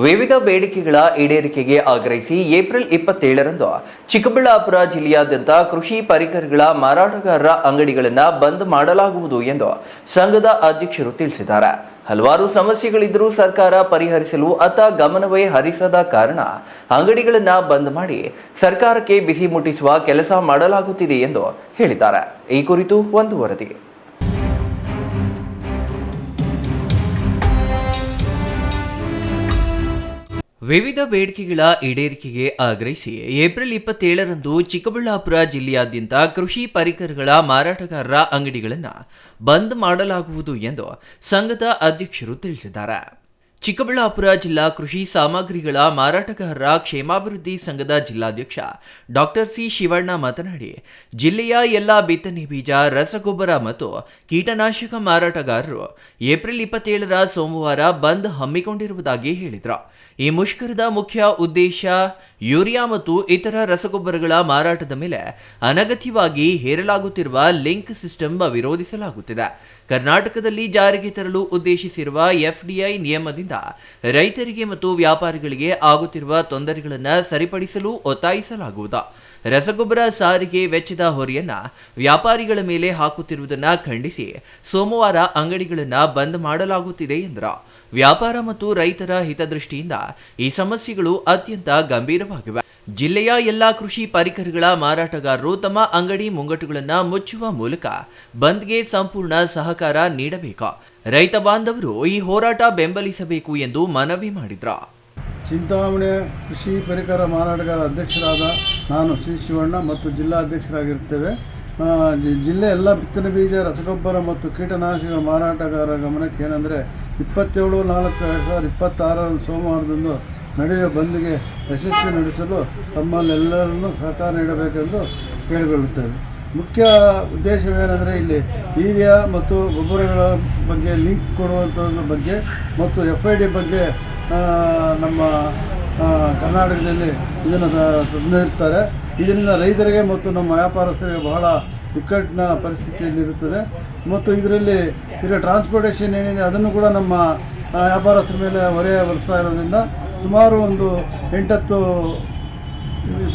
ವಿವಿಧ ಬೇಡಿಕೆಗಳ ಈಡೇರಿಕೆಗೆ ಆಗ್ರಹಿಸಿ ಏಪ್ರಿಲ್ 27ರಂದು ಚಿಕ್ಕಬಳ್ಳಾಪುರ ಜಿಲ್ಲೆಯಾದ್ಯಂತ ಕೃಷಿ ಪರಿಕರಗಳ ಮಾರಾಟಗಾರರ ಅಂಗಡಿಗಳನ್ನು ಬಂದ್ ಮಾಡಲಾಗುವುದು ಎಂದು ಸಂಘದ ಅಧ್ಯಕ್ಷರು ತಿಳಿಸಿದ್ದಾರೆ. ಹಲವಾರು ಸಮಸ್ಯೆಗಳಿದ್ದರೂ ಸರ್ಕಾರ ಪರಿಹರಿಸಲು ಅತ್ತ ಗಮನವೇ ಹರಿಸದ ಕಾರಣ ಅಂಗಡಿಗಳನ್ನು ಬಂದ್ ಮಾಡಿ ಸರ್ಕಾರಕ್ಕೆ ಬಿಸಿ ಮುಟ್ಟಿಸುವ ಕೆಲಸ ಮಾಡಲಾಗುತ್ತಿದೆ ಎಂದು ಹೇಳಿದ್ದಾರೆ. ಈ ಕುರಿತು ಒಂದು ವರದಿ. ವಿವಿಧ ಬೇಡಿಕೆಗಳ ಈಡೇರಿಕೆಗೆ ಆಗ್ರಹಿಸಿ ಏಪ್ರಿಲ್ 27ರಂದು ಚಿಕ್ಕಬಳ್ಳಾಪುರ ಜಿಲ್ಲೆಯಾದ್ಯಂತ ಕೃಷಿ ಪರಿಕರಗಳ ಮಾರಾಟಗಾರರ ಅಂಗಡಿಗಳನ್ನು ಬಂದ್ ಮಾಡಲಾಗುವುದು ಎಂದು ಸಂಘದ ಅಧ್ಯಕ್ಷರು ತಿಳಿಸಿದ್ದಾರೆ. ಚಿಕ್ಕಬಳ್ಳಾಪುರ ಜಿಲ್ಲಾ ಕೃಷಿ ಸಾಮಗ್ರಿಗಳ ಮಾರಾಟಗಾರರ ಕ್ಷೇಮಾಭಿವೃದ್ಧಿ ಸಂಘದ ಜಿಲ್ಲಾಧ್ಯಕ್ಷ ಡಾಕ್ಟರ್ ಸಿ ಶಿವಣ್ಣ ಮಾತನಾಡಿ, ಜಿಲ್ಲೆಯ ಎಲ್ಲ ಬಿತ್ತನೆ ಬೀಜ, ರಸಗೊಬ್ಬರ ಮತ್ತು ಕೀಟನಾಶಕ ಮಾರಾಟಗಾರರು ಏಪ್ರಿಲ್ 27ರ ಸೋಮವಾರ ಬಂದ್ ಹಮ್ಮಿಕೊಂಡಿರುವುದಾಗಿ ಹೇಳಿದರು. ಈ ಮುಷ್ಕರದ ಮುಖ್ಯ ಉದ್ದೇಶ ಯೂರಿಯಾ ಮತ್ತು ಇತರ ರಸಗೊಬ್ಬರಗಳ ಮಾರಾಟದ ಮೇಲೆ ಅನಗತ್ಯವಾಗಿ ಹೇರಲಾಗುತ್ತಿರುವ ಲಿಂಕ್ ಸಿಸ್ಟಮ್ ವಿರೋಧಿಸಲಾಗುತ್ತಿದೆ. ಕರ್ನಾಟಕದಲ್ಲಿ ಜಾರಿಗೆ ತರಲು ಉದ್ದೇಶಿಸಿರುವ ಎಫ್ಡಿಐ ನಿಯಮದಿಂದ ರೈತರಿಗೆ ಮತ್ತು ವ್ಯಾಪಾರಿಗಳಿಗೆ ಆಗುತ್ತಿರುವ ತೊಂದರೆಗಳನ್ನು ಸರಿಪಡಿಸಲು ಒತ್ತಾಯಿಸಲಾಗುವುದು. ರಸಗೊಬ್ಬರ ಸಾರಿಗೆ ವೆಚ್ಚದ ಹೊರೆಯನ್ನ ವ್ಯಾಪಾರಿಗಳ ಮೇಲೆ ಹಾಕುತ್ತಿರುವುದನ್ನು ಖಂಡಿಸಿ ಸೋಮವಾರ ಅಂಗಡಿಗಳನ್ನು ಬಂದ್ ಮಾಡಲಾಗುತ್ತಿದೆ ಎಂದರು. ವ್ಯಾಪಾರ ಮತ್ತು ರೈತರ ಹಿತದೃಷ್ಟಿಯಿಂದ ಈ ಸಮಸ್ಯೆಗಳು ಅತ್ಯಂತ ಗಂಭೀರವಾಗಿವೆ. ಜಿಲ್ಲೆಯ ಎಲ್ಲಾ ಕೃಷಿ ಪರಿಕರಗಳ ಮಾರಾಟಗಾರರು ತಮ್ಮ ಅಂಗಡಿ ಮುಂಗಟ್ಟುಗಳನ್ನು ಮುಚ್ಚುವ ಮೂಲಕ ಬಂದ್ಗೆ ಸಂಪೂರ್ಣ ಸಹಕಾರ ನೀಡಬೇಕು. ರೈತ ಬಾಂಧವರು ಈ ಹೋರಾಟ ಬೆಂಬಲಿಸಬೇಕು ಎಂದು ಮನವಿ ಮಾಡಿದ್ರು. ಚಿಂತಾಮಣಿ ಕೃಷಿ ಪರಿಕರ ಮಾರಾಟಗಾರ ಅಧ್ಯಕ್ಷರಾದ ನಾನು ಸಿ ಶಿವಣ್ಣ ಮತ್ತು ಜಿಲ್ಲಾಧ್ಯಕ್ಷರಾಗಿರ್ತೇವೆ. ಜಿಲ್ಲೆ ಎಲ್ಲ ಬಿತ್ತನೆ ಬೀಜ, ರಸಗೊಬ್ಬರ ಮತ್ತು ಕೀಟನಾಶಕ ಮಾರಾಟಗಾರರ ಗಮನಕ್ಕೆ ಏನಂದರೆ 27/4/2026 ಸೋಮವಾರದಂದು ನಡೆಯುವ ಬಂದ್ಗೆ ಯಶಸ್ವಿ ನಡೆಸಲು ತಮ್ಮಲ್ಲೆಲ್ಲರನ್ನು ಸಹಕಾರ ನೀಡಬೇಕೆಂದು ಕೇಳಿಕೊಳ್ಳುತ್ತೇವೆ. ಮುಖ್ಯ ಉದ್ದೇಶವೇನೆಂದರೆ ಇಲ್ಲಿ ಯೂರಿಯಾ ಮತ್ತು ಗೊಬ್ಬರಗಳ ಬಗ್ಗೆ ಲಿಂಕ್ ಕೊಡುವಂಥದ್ರ ಬಗ್ಗೆ ಮತ್ತು FID ಬಗ್ಗೆ ನಮ್ಮ ಕರ್ನಾಟಕದಲ್ಲಿ ಇದನ್ನು ತಂದಿರ್ತಾರೆ. ಇದರಿಂದ ರೈತರಿಗೆ ಮತ್ತು ನಮ್ಮ ವ್ಯಾಪಾರಸ್ಥರಿಗೆ ಬಹಳ ಇಕ್ಕಟ್ಟಿನ ಪರಿಸ್ಥಿತಿಯಲ್ಲಿರುತ್ತದೆ. ಮತ್ತು ಇದರಲ್ಲಿ ಟ್ರಾನ್ಸ್ಪೋರ್ಟೇಷನ್ ಏನಿದೆ ಅದನ್ನು ಕೂಡ ನಮ್ಮ ವ್ಯಾಪಾರಸ್ಥರ ಮೇಲೆ ಹೊರೆ ಹೊರಿಸ್ತಾ ಇರೋದ್ರಿಂದ ಸುಮಾರು ಒಂದು 8-10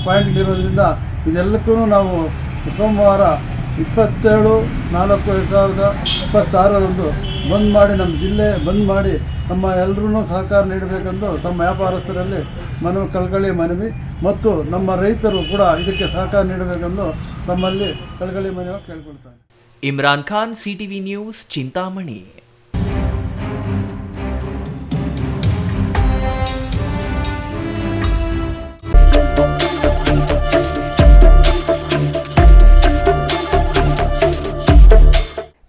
ಪಾಯಿಂಟ್ಗಳಿರೋದ್ರಿಂದ ಇದೆಲ್ಲಕ್ಕೂ ನಾವು ಸೋಮವಾರ 27/4/2026 ಬಂದ್ ಮಾಡಿ ನಮ್ಮ ಜಿಲ್ಲೆ ಬಂದ್ ಮಾಡಿ ನಮ್ಮ ಎಲ್ಲರೂ ಸಹಕಾರ ನೀಡಬೇಕೆಂದು ತಮ್ಮ ವ್ಯಾಪಾರಸ್ಥರಲ್ಲಿ ಕಳಕಳಿ ಮನವಿ ಮತ್ತು ನಮ್ಮ ರೈತರು ಕೂಡ ಇದಕ್ಕೆ ಸಹಕಾರ ನೀಡಬೇಕೆಂದು ತಮ್ಮಲ್ಲಿ ಕಳಕಳಿ ಮನವಿ ಕೇಳಿಕೊಳ್ತಾರೆ. Imran Khan, CTV news, Chintamani.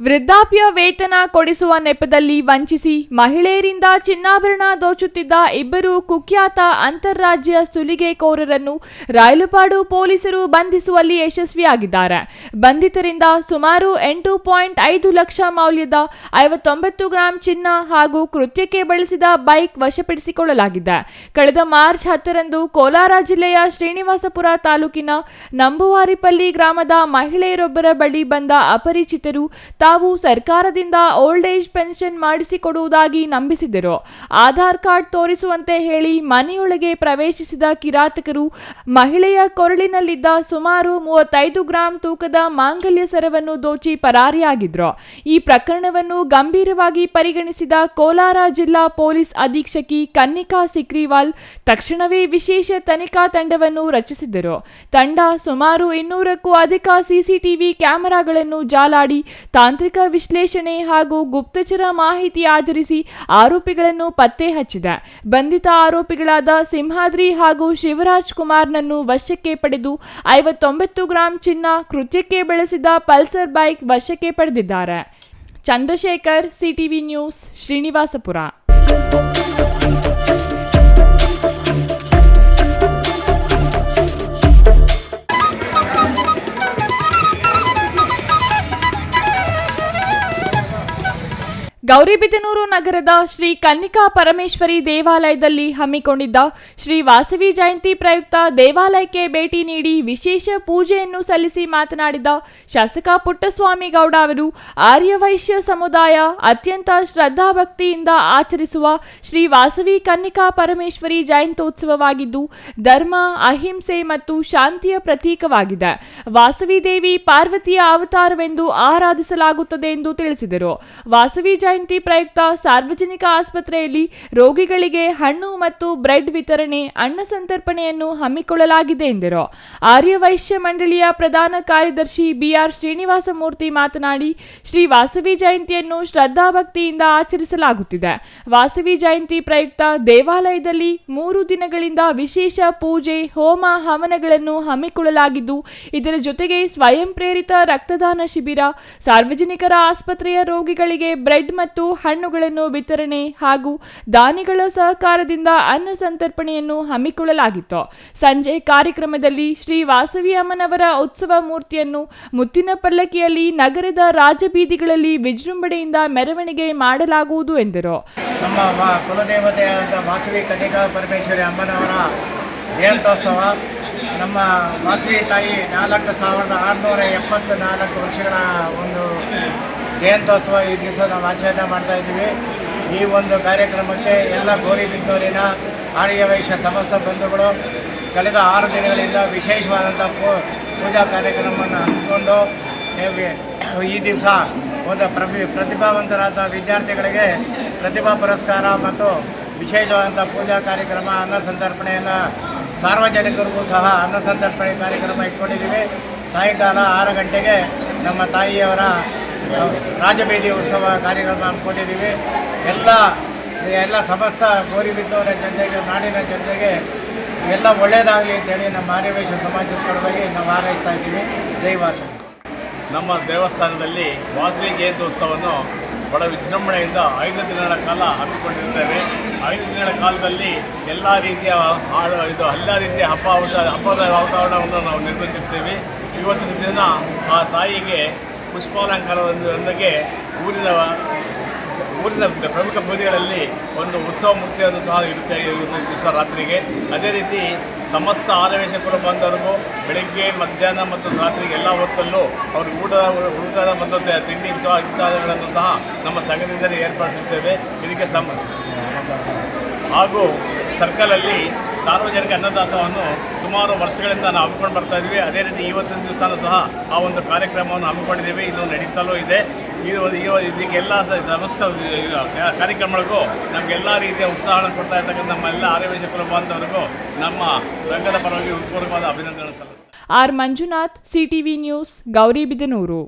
ವೃದ್ಧಾಪ್ಯ ವೇತನ ಕೊಡಿಸುವ ನೆಪದಲ್ಲಿ ವಂಚಿಸಿ ಮಹಿಳೆಯರಿಂದ ಚಿನ್ನಾಭರಣ ದೋಚುತ್ತಿದ್ದ ಇಬ್ಬರು ಕುಖ್ಯಾತ ಅಂತಾರಾಜ್ಯ ಸುಲಿಗೆಕೋರರನ್ನು ರಾಯಲಪಾಡು ಪೊಲೀಸರು ಬಂಧಿಸುವಲ್ಲಿ ಯಶಸ್ವಿಯಾಗಿದ್ದಾರೆ. ಬಂಧಿತರಿಂದ ಸುಮಾರು 8.5 ಲಕ್ಷ ಮೌಲ್ಯದ 59 ಗ್ರಾಂ ಚಿನ್ನ ಹಾಗೂ ಕೃತ್ಯಕ್ಕೆ ಬಳಸಿದ ಬೈಕ್ ವಶಪಡಿಸಿಕೊಳ್ಳಲಾಗಿದೆ. ಕಳೆದ ಮಾರ್ಚ್ 10ರಂದು ಕೋಲಾರ ಜಿಲ್ಲೆಯ ಶ್ರೀನಿವಾಸಪುರ ತಾಲೂಕಿನ ನಂಬುವಾರಿಪಲ್ಲಿ ಗ್ರಾಮದ ಮಹಿಳೆಯರೊಬ್ಬರ ಬಳಿ ಬಂದ ಅಪರಿಚಿತರು ತಾವು ಸರ್ಕಾರದಿಂದ ಓಲ್ಡ್ ಏಜ್ ಪೆನ್ಷನ್ ಮಾಡಿಸಿಕೊಡುವುದಾಗಿ ನಂಬಿಸಿದರು. ಆಧಾರ್ ಕಾರ್ಡ್ ತೋರಿಸುವಂತೆ ಹೇಳಿ ಮನೆಯೊಳಗೆ ಪ್ರವೇಶಿಸಿದ ಕಿರಾತಕರು ಮಹಿಳೆಯ ಕೊರಳಿನಲ್ಲಿದ್ದ ಸುಮಾರು 35 ಗ್ರಾಂ ತೂಕದ ಮಾಂಗಲ್ಯ ಸರವನ್ನು ದೋಚಿ ಪರಾರಿಯಾಗಿದ್ರು. ಈ ಪ್ರಕರಣವನ್ನು ಗಂಭೀರವಾಗಿ ಪರಿಗಣಿಸಿದ ಕೋಲಾರ ಜಿಲ್ಲಾ ಪೊಲೀಸ್ ಅಧೀಕ್ಷಕಿ ಕನ್ನಿಕಾ ಸಿಕ್ರಿವಾಲ್ ತಕ್ಷಣವೇ ವಿಶೇಷ ತನಿಖಾ ತಂಡವನ್ನು ರಚಿಸಿದರು. ತಂಡ ಸುಮಾರು 200ಕ್ಕೂ ಅಧಿಕ ಸಿಸಿಟಿವಿ ಕ್ಯಾಮೆರಾಗಳನ್ನು ಜಾಲಾಡಿ ತಾಂತ್ರಿಕ ವಿಶ್ಲೇಷಣೆ ಹಾಗೂ ಗುಪ್ತಚರ ಮಾಹಿತಿ ಆಧರಿಸಿ ಆರೋಪಿಗಳನ್ನು ಪತ್ತೆ ಹಚ್ಚಿದೆ. ಬಂಧಿತ ಆರೋಪಿಗಳಾದ ಸಿಂಹಾದ್ರಿ ಹಾಗೂ ಶಿವರಾಜ್ ಕುಮಾರ್ನನ್ನು ವಶಕ್ಕೆ ಪಡೆದು 59 ಗ್ರಾಂ ಚಿನ್ನ, ಕೃತ್ಯಕ್ಕೆ ಬಳಸಿದ ಪಲ್ಸರ್ ಬೈಕ್ ವಶಕ್ಕೆ ಪಡೆದಿದ್ದಾರೆ. Chandrashekar, CTV news, Srinivaspur. ಗೌರಿಬಿದನೂರು ನಗರದ ಶ್ರೀ ಕನ್ನಿಕಾ ಪರಮೇಶ್ವರಿ ದೇವಾಲಯದಲ್ಲಿ ಹಮ್ಮಿಕೊಂಡಿದ್ದ ಶ್ರೀ ವಾಸವಿ ಜಯಂತಿ ಪ್ರಯುಕ್ತ ದೇವಾಲಯಕ್ಕೆ ಭೇಟಿ ನೀಡಿ ವಿಶೇಷ ಪೂಜೆಯನ್ನು ಸಲ್ಲಿಸಿ ಮಾತನಾಡಿದ ಶಾಸಕ ಪುಟ್ಟಸ್ವಾಮಿ ಗೌಡ ಅವರು ಆರ್ಯವೈಶ್ಯ ಸಮುದಾಯ ಅತ್ಯಂತ ಶ್ರದ್ಧಾಭಕ್ತಿಯಿಂದ ಆಚರಿಸುವ ಶ್ರೀ ವಾಸವಿ ಕನ್ನಿಕಾ ಪರಮೇಶ್ವರಿ ಜಯಂತ್ಯೋತ್ಸವವಾಗಿದ್ದು ಧರ್ಮ ಅಹಿಂಸೆ ಮತ್ತು ಶಾಂತಿಯ ಪ್ರತೀಕವಾಗಿದೆ. ವಾಸವಿ ದೇವಿ ಪಾರ್ವತಿಯ ಅವತಾರವೆಂದು ಆರಾಧಿಸಲಾಗುತ್ತದೆ ಎಂದು ತಿಳಿಸಿದರು. ವಾಸವಿ ಜಯಂತಿ ಪ್ರಯುಕ್ತ ಸಾರ್ವಜನಿಕ ಆಸ್ಪತ್ರೆಯಲ್ಲಿ ರೋಗಿಗಳಿಗೆ ಹಣ್ಣು ಮತ್ತು ಬ್ರೆಡ್ ವಿತರಣೆ, ಅನ್ನ ಸಂತರ್ಪಣೆಯನ್ನು ಹಮ್ಮಿಕೊಳ್ಳಲಾಗಿದೆ ಎಂದರು. ಆರ್ಯವೈಶ್ಯ ಮಂಡಳಿಯ ಪ್ರಧಾನ ಕಾರ್ಯದರ್ಶಿ ಬಿಆರ್ ಶ್ರೀನಿವಾಸ ಮೂರ್ತಿ ಮಾತನಾಡಿ, ಶ್ರೀ ವಾಸವಿ ಜಯಂತಿಯನ್ನು ಶ್ರದ್ಧಾಭಕ್ತಿಯಿಂದ ಆಚರಿಸಲಾಗುತ್ತಿದೆ. ವಾಸವಿ ಜಯಂತಿ ಪ್ರಯುಕ್ತ ದೇವಾಲಯದಲ್ಲಿ 3 ದಿನಗಳಿಂದ ವಿಶೇಷ ಪೂಜೆ, ಹೋಮ, ಹವನಗಳನ್ನು ಹಮ್ಮಿಕೊಳ್ಳಲಾಗಿದ್ದು, ಇದರ ಜೊತೆಗೆ ಸ್ವಯಂ ಪ್ರೇರಿತ ರಕ್ತದಾನ ಶಿಬಿರ, ಸಾರ್ವಜನಿಕರ ಆಸ್ಪತ್ರೆಯ ರೋಗಿಗಳಿಗೆ ಬ್ರೆಡ್ ಮತ್ತು ಹಣ್ಣುಗಳನ್ನು ವಿತರಣೆ ಹಾಗೂ ದಾನಿಗಳ ಸಹಕಾರದಿಂದ ಅನ್ನ ಸಂತರ್ಪಣೆಯನ್ನು ಹಮ್ಮಿಕೊಳ್ಳಲಾಗಿತ್ತು. ಸಂಜೆ ಕಾರ್ಯಕ್ರಮದಲ್ಲಿ ಶ್ರೀ ವಾಸವಿ ಅಮ್ಮನವರ ಉತ್ಸವ ಮೂರ್ತಿಯನ್ನು ಮುತ್ತಿನ ಪಲ್ಲಕ್ಕಿಯಲ್ಲಿ ನಗರದ ರಾಜಬೀದಿಗಳಲ್ಲಿ ವಿಜೃಂಭಣೆಯಿಂದ ಮೆರವಣಿಗೆ ಮಾಡಲಾಗುವುದು ಎಂದರು. ನಮ್ಮ ಕುಲದೇವತೆಯಾದ ವಾಸವಿ ಕನ್ನಿಕಾ ಪರಮೇಶ್ವರಿ ಅಮ್ಮನವರ ಜಯಂತ್ಯೋತ್ಸವ ನಮ್ಮ ವಾಸವಿ ತಾಯಿ 4674 ವರ್ಷಗಳ ಒಂದು ಜಯಂತ್ಯೋತ್ಸವ ಈ ದಿವಸ ನಾವು ಆಚರಣೆ ಮಾಡ್ತಾ ಇದ್ದೀವಿ. ಈ ಒಂದು ಕಾರ್ಯಕ್ರಮಕ್ಕೆ ಎಲ್ಲ ಗೌರಿಬಿದನೂರಿನ ಆರ್ಯವೈಶ್ಯ ಸಮಸ್ತ ಬಂಧುಗಳು ಕಳೆದ 6 ದಿನಗಳಿಂದ ವಿಶೇಷವಾದಂಥ ಪೂಜಾ ಕಾರ್ಯಕ್ರಮವನ್ನು ಹಮ್ಮಿಕೊಂಡು ಈ ದಿವಸ ಒಂದು ಪ್ರತಿಭಾವಂತರಾದ ವಿದ್ಯಾರ್ಥಿಗಳಿಗೆ ಪ್ರತಿಭಾ ಪುರಸ್ಕಾರ ಮತ್ತು ವಿಶೇಷವಾದಂಥ ಪೂಜಾ ಕಾರ್ಯಕ್ರಮ, ಅನ್ನ ಸಂತರ್ಪಣೆಯನ್ನು ಸಾರ್ವಜನಿಕರಿಗೂ ಸಹ ಅನ್ನ ಸಂತರ್ಪಣೆ ಕಾರ್ಯಕ್ರಮ ಇಟ್ಕೊಂಡಿದ್ದೀವಿ. ಸಾಯಂಕಾಲ 6 ಗಂಟೆಗೆ ನಮ್ಮ ತಾಯಿಯವರ ರಾಜಬೀದಿ ಉತ್ಸವ ಕಾರ್ಯಕ್ರಮ ಹಮ್ಮಿಕೊಂಡಿದ್ದೀವಿ. ಎಲ್ಲ ಸಮಸ್ತ ಗೌರಿಬಿದನೂರ ಜನತೆಗೆ, ನಾಡಿನ ಜನತೆಗೆ ಎಲ್ಲ ಒಳ್ಳೆಯದಾಗಲಿ ಅಂತೇಳಿ ನಮ್ಮ ಆರ್ಯವೈಶ್ಯ ಸಮಾಜದ ಪರವಾಗಿ ನಾವು ಹಾರೈಸ್ತಾ ಇದ್ದೀವಿ. ಜೈವಾಸವಿ. ನಮ್ಮ ದೇವಸ್ಥಾನದಲ್ಲಿ ವಾಸವಿ ಜಯಂತ್ಯೋತ್ಸವವನ್ನು ಬಹಳ ವಿಜೃಂಭಣೆಯಿಂದ 5 ದಿನಗಳ ಕಾಲ ಹಮ್ಮಿಕೊಂಡಿರುತ್ತೇವೆ. 5 ದಿನಗಳ ಕಾಲದಲ್ಲಿ ಎಲ್ಲ ರೀತಿಯ ಹಬ್ಬದ ವಾತಾವರಣವನ್ನು ನಾವು ನಿರ್ಮಿಸಿರ್ತೇವೆ. ಇವತ್ತಿನ ದಿನ ಆ ತಾಯಿಗೆ ಪುಷ್ಪಾಲಂಕಾರದೊಂದಿಗೆ ಊರಿನ ಪ್ರಮುಖ ಬೀದಿಗಳಲ್ಲಿ ಒಂದು ಉತ್ಸವ ಮೂರ್ತಿಯನ್ನು ಸಹ ಇರುತ್ತೆ ದಿವಸ ರಾತ್ರಿಗೆ. ಅದೇ ರೀತಿ ಸಮಸ್ತ ಆರ್ಯವೈಶ್ಯ ಕುಲ ಬಾಂಧವರಿಗೂ ಬೆಳಗ್ಗೆ, ಮಧ್ಯಾಹ್ನ ಮತ್ತು ರಾತ್ರಿಗೆ ಎಲ್ಲ ಹೊತ್ತಲ್ಲೂ ಅವ್ರಿಗೆ ಊಟದ ಮತ್ತು ತಿಂಡಿ ಇತ್ಯಾದಿಗಳನ್ನು ಸಹ ನಮ್ಮ ಸಂಘದಿಂದಲೇ ಏರ್ಪಡಿಸುತ್ತೇವೆ. ಇದಕ್ಕೆ ಹಾಗೂ ಸರ್ಕಲಲ್ಲಿ ಸಾರ್ವಜನಿಕ ಅನ್ನದಾಸವನ್ನು ಸುಮಾರು ವರ್ಷಗಳಿಂದ ನಾವು ಹಮ್ಮಿಕೊಂಡು ಬರ್ತಾ ಇದ್ವಿ. ಅದೇ ರೀತಿ ಇವತ್ತಿನ ದಿವಸನೂ ಸಹ ಆ ಒಂದು ಕಾರ್ಯಕ್ರಮವನ್ನು ಹಮ್ಮಿಕೊಂಡಿದ್ದೀವಿ. ಇದು ನಡೀತಲೂ ಇದೆ. ಇದಕ್ಕೆಲ್ಲ ಸಮಸ್ತ ಕಾರ್ಯಕ್ರಮಗಳಿಗೂ ನಮಗೆಲ್ಲ ರೀತಿಯ ಉತ್ಸಾಹವನ್ನು ಕೊಡ್ತಾ ಇರ್ತಕ್ಕಂಥ ನಮ್ಮ ಎಲ್ಲ ಆರ್ಯವೈಶ್ಯ ಕುಲ ಬಾಂಧವರಿಗೂ ನಮ್ಮ ಸಂಘದ ಪರವಾಗಿ ಹೃತ್ಪೂರ್ವಕವಾದ ಅಭಿನಂದನೆ ಸಲ್ಲಿಸ್ತಾರೆ. R Manjunath, CTV news, Gauribidanur.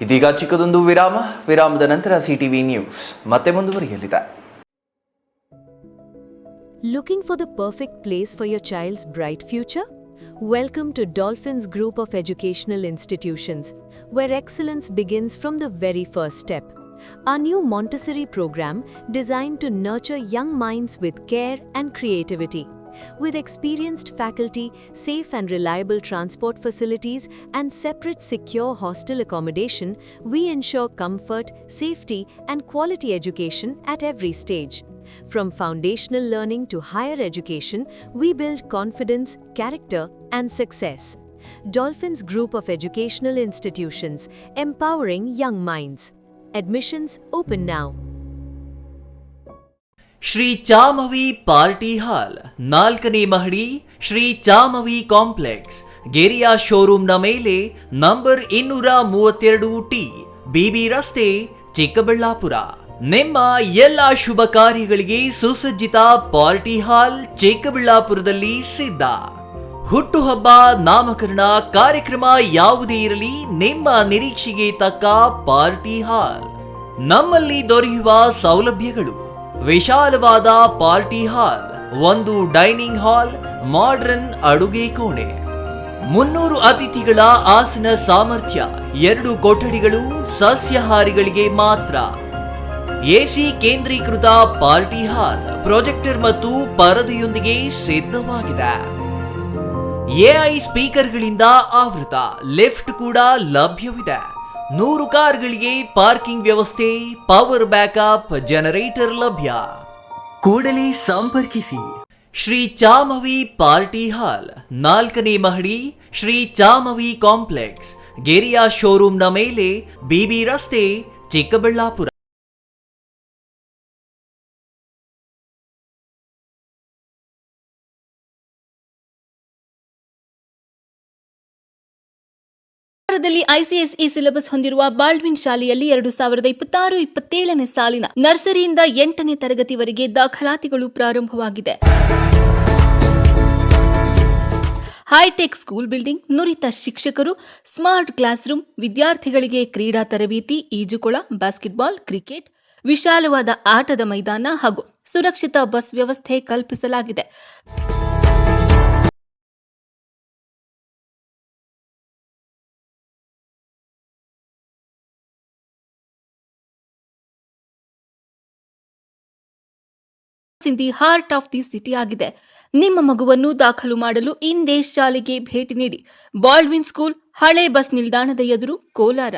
ಇದೀಗ ಚಿಕ್ಕದೊಂದು ವಿರಾಮದ ನಂತರ ಸಿಟಿವಿ ನ್ಯೂಸ್ ಮತ್ತೆ ಮುಂದುವರಿಯಲಿದೆ. Looking for the perfect place for your child's bright future? Welcome to Dolphins Group of Educational Institutions, where excellence begins from the very first step. Our new Montessori program designed to nurture young minds with care and creativity. With experienced faculty, safe and reliable transport facilities, and separate secure hostel accommodation, we ensure comfort, safety, and quality education at every stage. From foundational learning to higher education, we build confidence, character, and success. Dolphins Group of Educational Institutions, empowering young minds. Admissions open now. Shri Chamavi party hall 4ನೇ ಮಹಡಿ, Shri ಚಾಮವಿ complex, ಗೆರಿಯಾ ಶೋರೂಮ್ನ ಮೇಲೆ, number 232T, Bibi ರಸ್ತೆ, ಚಿಕ್ಕಬಳ್ಳಾಪುರ. ನಿಮ್ಮ ಎಲ್ಲ ಶುಭ ಕಾರ್ಯಗಳಿಗೆ ಸುಸಜ್ಜಿತ party hall ಚಿಕ್ಕಬಳ್ಳಾಪುರದಲ್ಲಿ ಸಿದ್ಧ. ಹುಟ್ಟುಹಬ್ಬ, ನಾಮಕರಣ, ಕಾರ್ಯಕ್ರಮ ಯಾವುದೇ ಇರಲಿ, ನಿಮ್ಮ ನಿರೀಕ್ಷೆಗೆ ತಕ್ಕ ಪಾರ್ಟಿ ಹಾಲ್. ನಮ್ಮಲ್ಲಿ ದೊರೆಯುವ ಸೌಲಭ್ಯಗಳು: ವಿಶಾಲವಾದ party hall, 1 dining hall, modern ಅಡುಗೆ ಕೋಣೆ, 300 ಅತಿಥಿಗಳ ಆಸನ ಸಾಮರ್ಥ್ಯ, 2 ಕೊಠಡಿಗಳು ಸಸ್ಯಾಹಾರಿಗಳಿಗೆ ಮಾತ್ರ. ಎಸಿ ಕೇಂದ್ರೀಕೃತ ಪಾರ್ಟಿ ಹಾಲ್, ಪ್ರೊಜೆಕ್ಟರ್ ಮತ್ತು ಪರದೆಯೊಂದಿಗೆ ಸಿದ್ಧವಾಗಿದೆ. ಎಐ ಸ್ಪೀಕರ್ಗಳಿಂದ ಆವೃತ ಲಿಫ್ಟ್ ಕೂಡ ಲಭ್ಯವಿದೆ. 100 ಕಾರ್ಗಳಿಗೆ ಪಾರ್ಕಿಂಗ್ ವ್ಯವಸ್ಥೆ, ಪವರ್ ಬ್ಯಾಕಪ್, ಜನರೇಟರ್ ಲಭ್ಯ. ಕೂಡಲೇ ಸಂಪರ್ಕಿಸಿ. ಶ್ರೀ ಚಾಮವಿ ಪಾರ್ಟಿ ಹಾಲ್, 4ನೇ ಮಹಡಿ, ಶ್ರೀ ಚಾಮವಿ ಕಾಂಪ್ಲೆಕ್ಸ್, ಗೆರಿಯಾ ಶೋರೂಮ್ನ ಮೇಲೆ, ಬಿಬಿ ರಸ್ತೆ, ಚಿಕ್ಕಬಳ್ಳಾಪುರ. ಐಸಿಎಸ್ಇ ಸಿಲೆಬಸ್ ಹೊಂದಿರುವ ಬಾಲ್ಡ್ವಿನ್ ಶಾಲೆಯಲ್ಲಿ 2026-27ನೇ ಸಾಲಿನ ನರ್ಸರಿಯಿಂದ 8ನೇ ತರಗತಿವರೆಗೆ ದಾಖಲಾತಿಗಳು ಪ್ರಾರಂಭವಾಗಿದೆ. ಹೈಟೆಕ್ ಸ್ಕೂಲ್ ಬಿಲ್ಡಿಂಗ್, ನುರಿತ ಶಿಕ್ಷಕರು, ಸ್ಮಾರ್ಟ್ ಕ್ಲಾಸ್ ರೂಮ್, ವಿದ್ಯಾರ್ಥಿಗಳಿಗೆ ಕ್ರೀಡಾ ತರಬೇತಿ, ಈಜುಕೊಳ, ಬಾಸ್ಕೆಟ್ಬಾಲ್, ಕ್ರಿಕೆಟ್, ವಿಶಾಲವಾದ ಆಟದ ಮೈದಾನ ಹಾಗೂ ಸುರಕ್ಷಿತ ಬಸ್ ವ್ಯವಸ್ಥೆ ಕಲ್ಪಿಸಲಾಗಿದೆ. In the heart of the city ಆಗಿದೆ. ನಿಮ್ಮ ಮಗುವನ್ನು ದಾಖಲು ಮಾಡಲು ಇಂದೇ ಶಾಲೆಗೆ ಭೇಟಿ ನೀಡಿ. ಬಾಲ್ಡ್ವಿನ್ ಸ್ಕೂಲ್, ಹಳೆ ಬಸ್ ನಿಲ್ದಾಣದ ಎದುರು, ಕೋಲಾರ.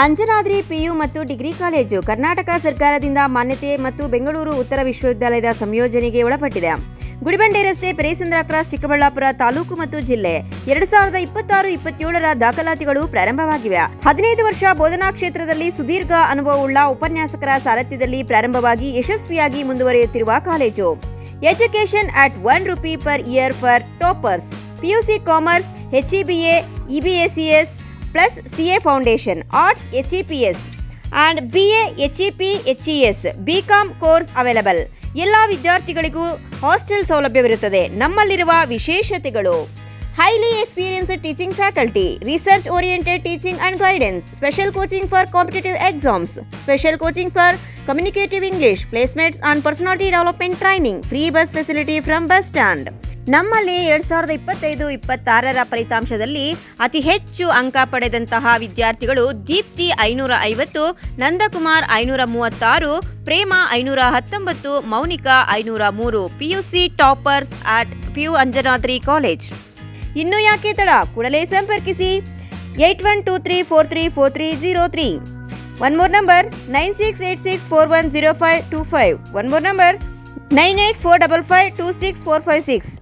ಅಂಜನಾದ್ರಿ ಪಿಯು ಮತ್ತು ಡಿಗ್ರಿ ಕಾಲೇಜು ಕರ್ನಾಟಕ ಸರ್ಕಾರದಿಂದ ಮಾನ್ಯತೆ ಮತ್ತು ಬೆಂಗಳೂರು ಉತ್ತರ ವಿಶ್ವವಿದ್ಯಾಲಯದ ಸಂಯೋಜನೆಗೆ ಒಳಪಟ್ಟಿದೆ. ಗುಡಿಬಂಡೆ ರಸ್ತೆ, ಪೆರೇಸಂದ್ರ ಕ್ರಾಸ್, ಚಿಕ್ಕಬಳ್ಳಾಪುರ ತಾಲೂಕು ಮತ್ತು ಜಿಲ್ಲೆ. 2026-27ರ ದಾಖಲಾತಿಗಳು ಪ್ರಾರಂಭವಾಗಿವೆ. 15 ವರ್ಷ ಬೋಧನಾ ಕ್ಷೇತ್ರದಲ್ಲಿ ಸುದೀರ್ಘ ಅನುಭವವುಳ್ಳ ಉಪನ್ಯಾಸಕರ ಸಾರಥ್ಯದಲ್ಲಿ ಪ್ರಾರಂಭವಾಗಿ ಯಶಸ್ವಿಯಾಗಿ ಮುಂದುವರಿಯುತ್ತಿರುವ college. Education at ₹1 per year for toppers. PUC Commerce, HEBA, EBACS plus CA Foundation, Arts HEPS and BA HEP HES, BCom course available. ಎಲ್ಲ ವಿದ್ಯಾರ್ಥಿಗಳಿಗೂ ಹಾಸ್ಟೆಲ್ ಸೌಲಭ್ಯವಿರುತ್ತದೆ. ನಮ್ಮಲ್ಲಿರುವ ವಿಶೇಷತೆಗಳು: highly experienced teaching faculty, research oriented teaching and guidance, special coaching for competitive exams, special coaching for communicative English, placements and personality development training, free bus facility from bus stand. ನಮ್ಮಲ್ಲಿ 2025-26ರ ಫಲಿತಾಂಶದಲ್ಲಿ ಅತಿ ಹೆಚ್ಚು ಅಂಕ ಪಡೆದಂತಹ ವಿದ್ಯಾರ್ಥಿಗಳು Deepti 550, Nandakumar 536, Prema 519, Mounika 503, PUC toppers at PU Anjanadri college. ಇನ್ನು ಯಾಕೆ ತಡ, ಕೂಡಲೇ ಸಂಪರ್ಕಿಸಿ 8123434303. One more number 9686410525. One more number 9845526456.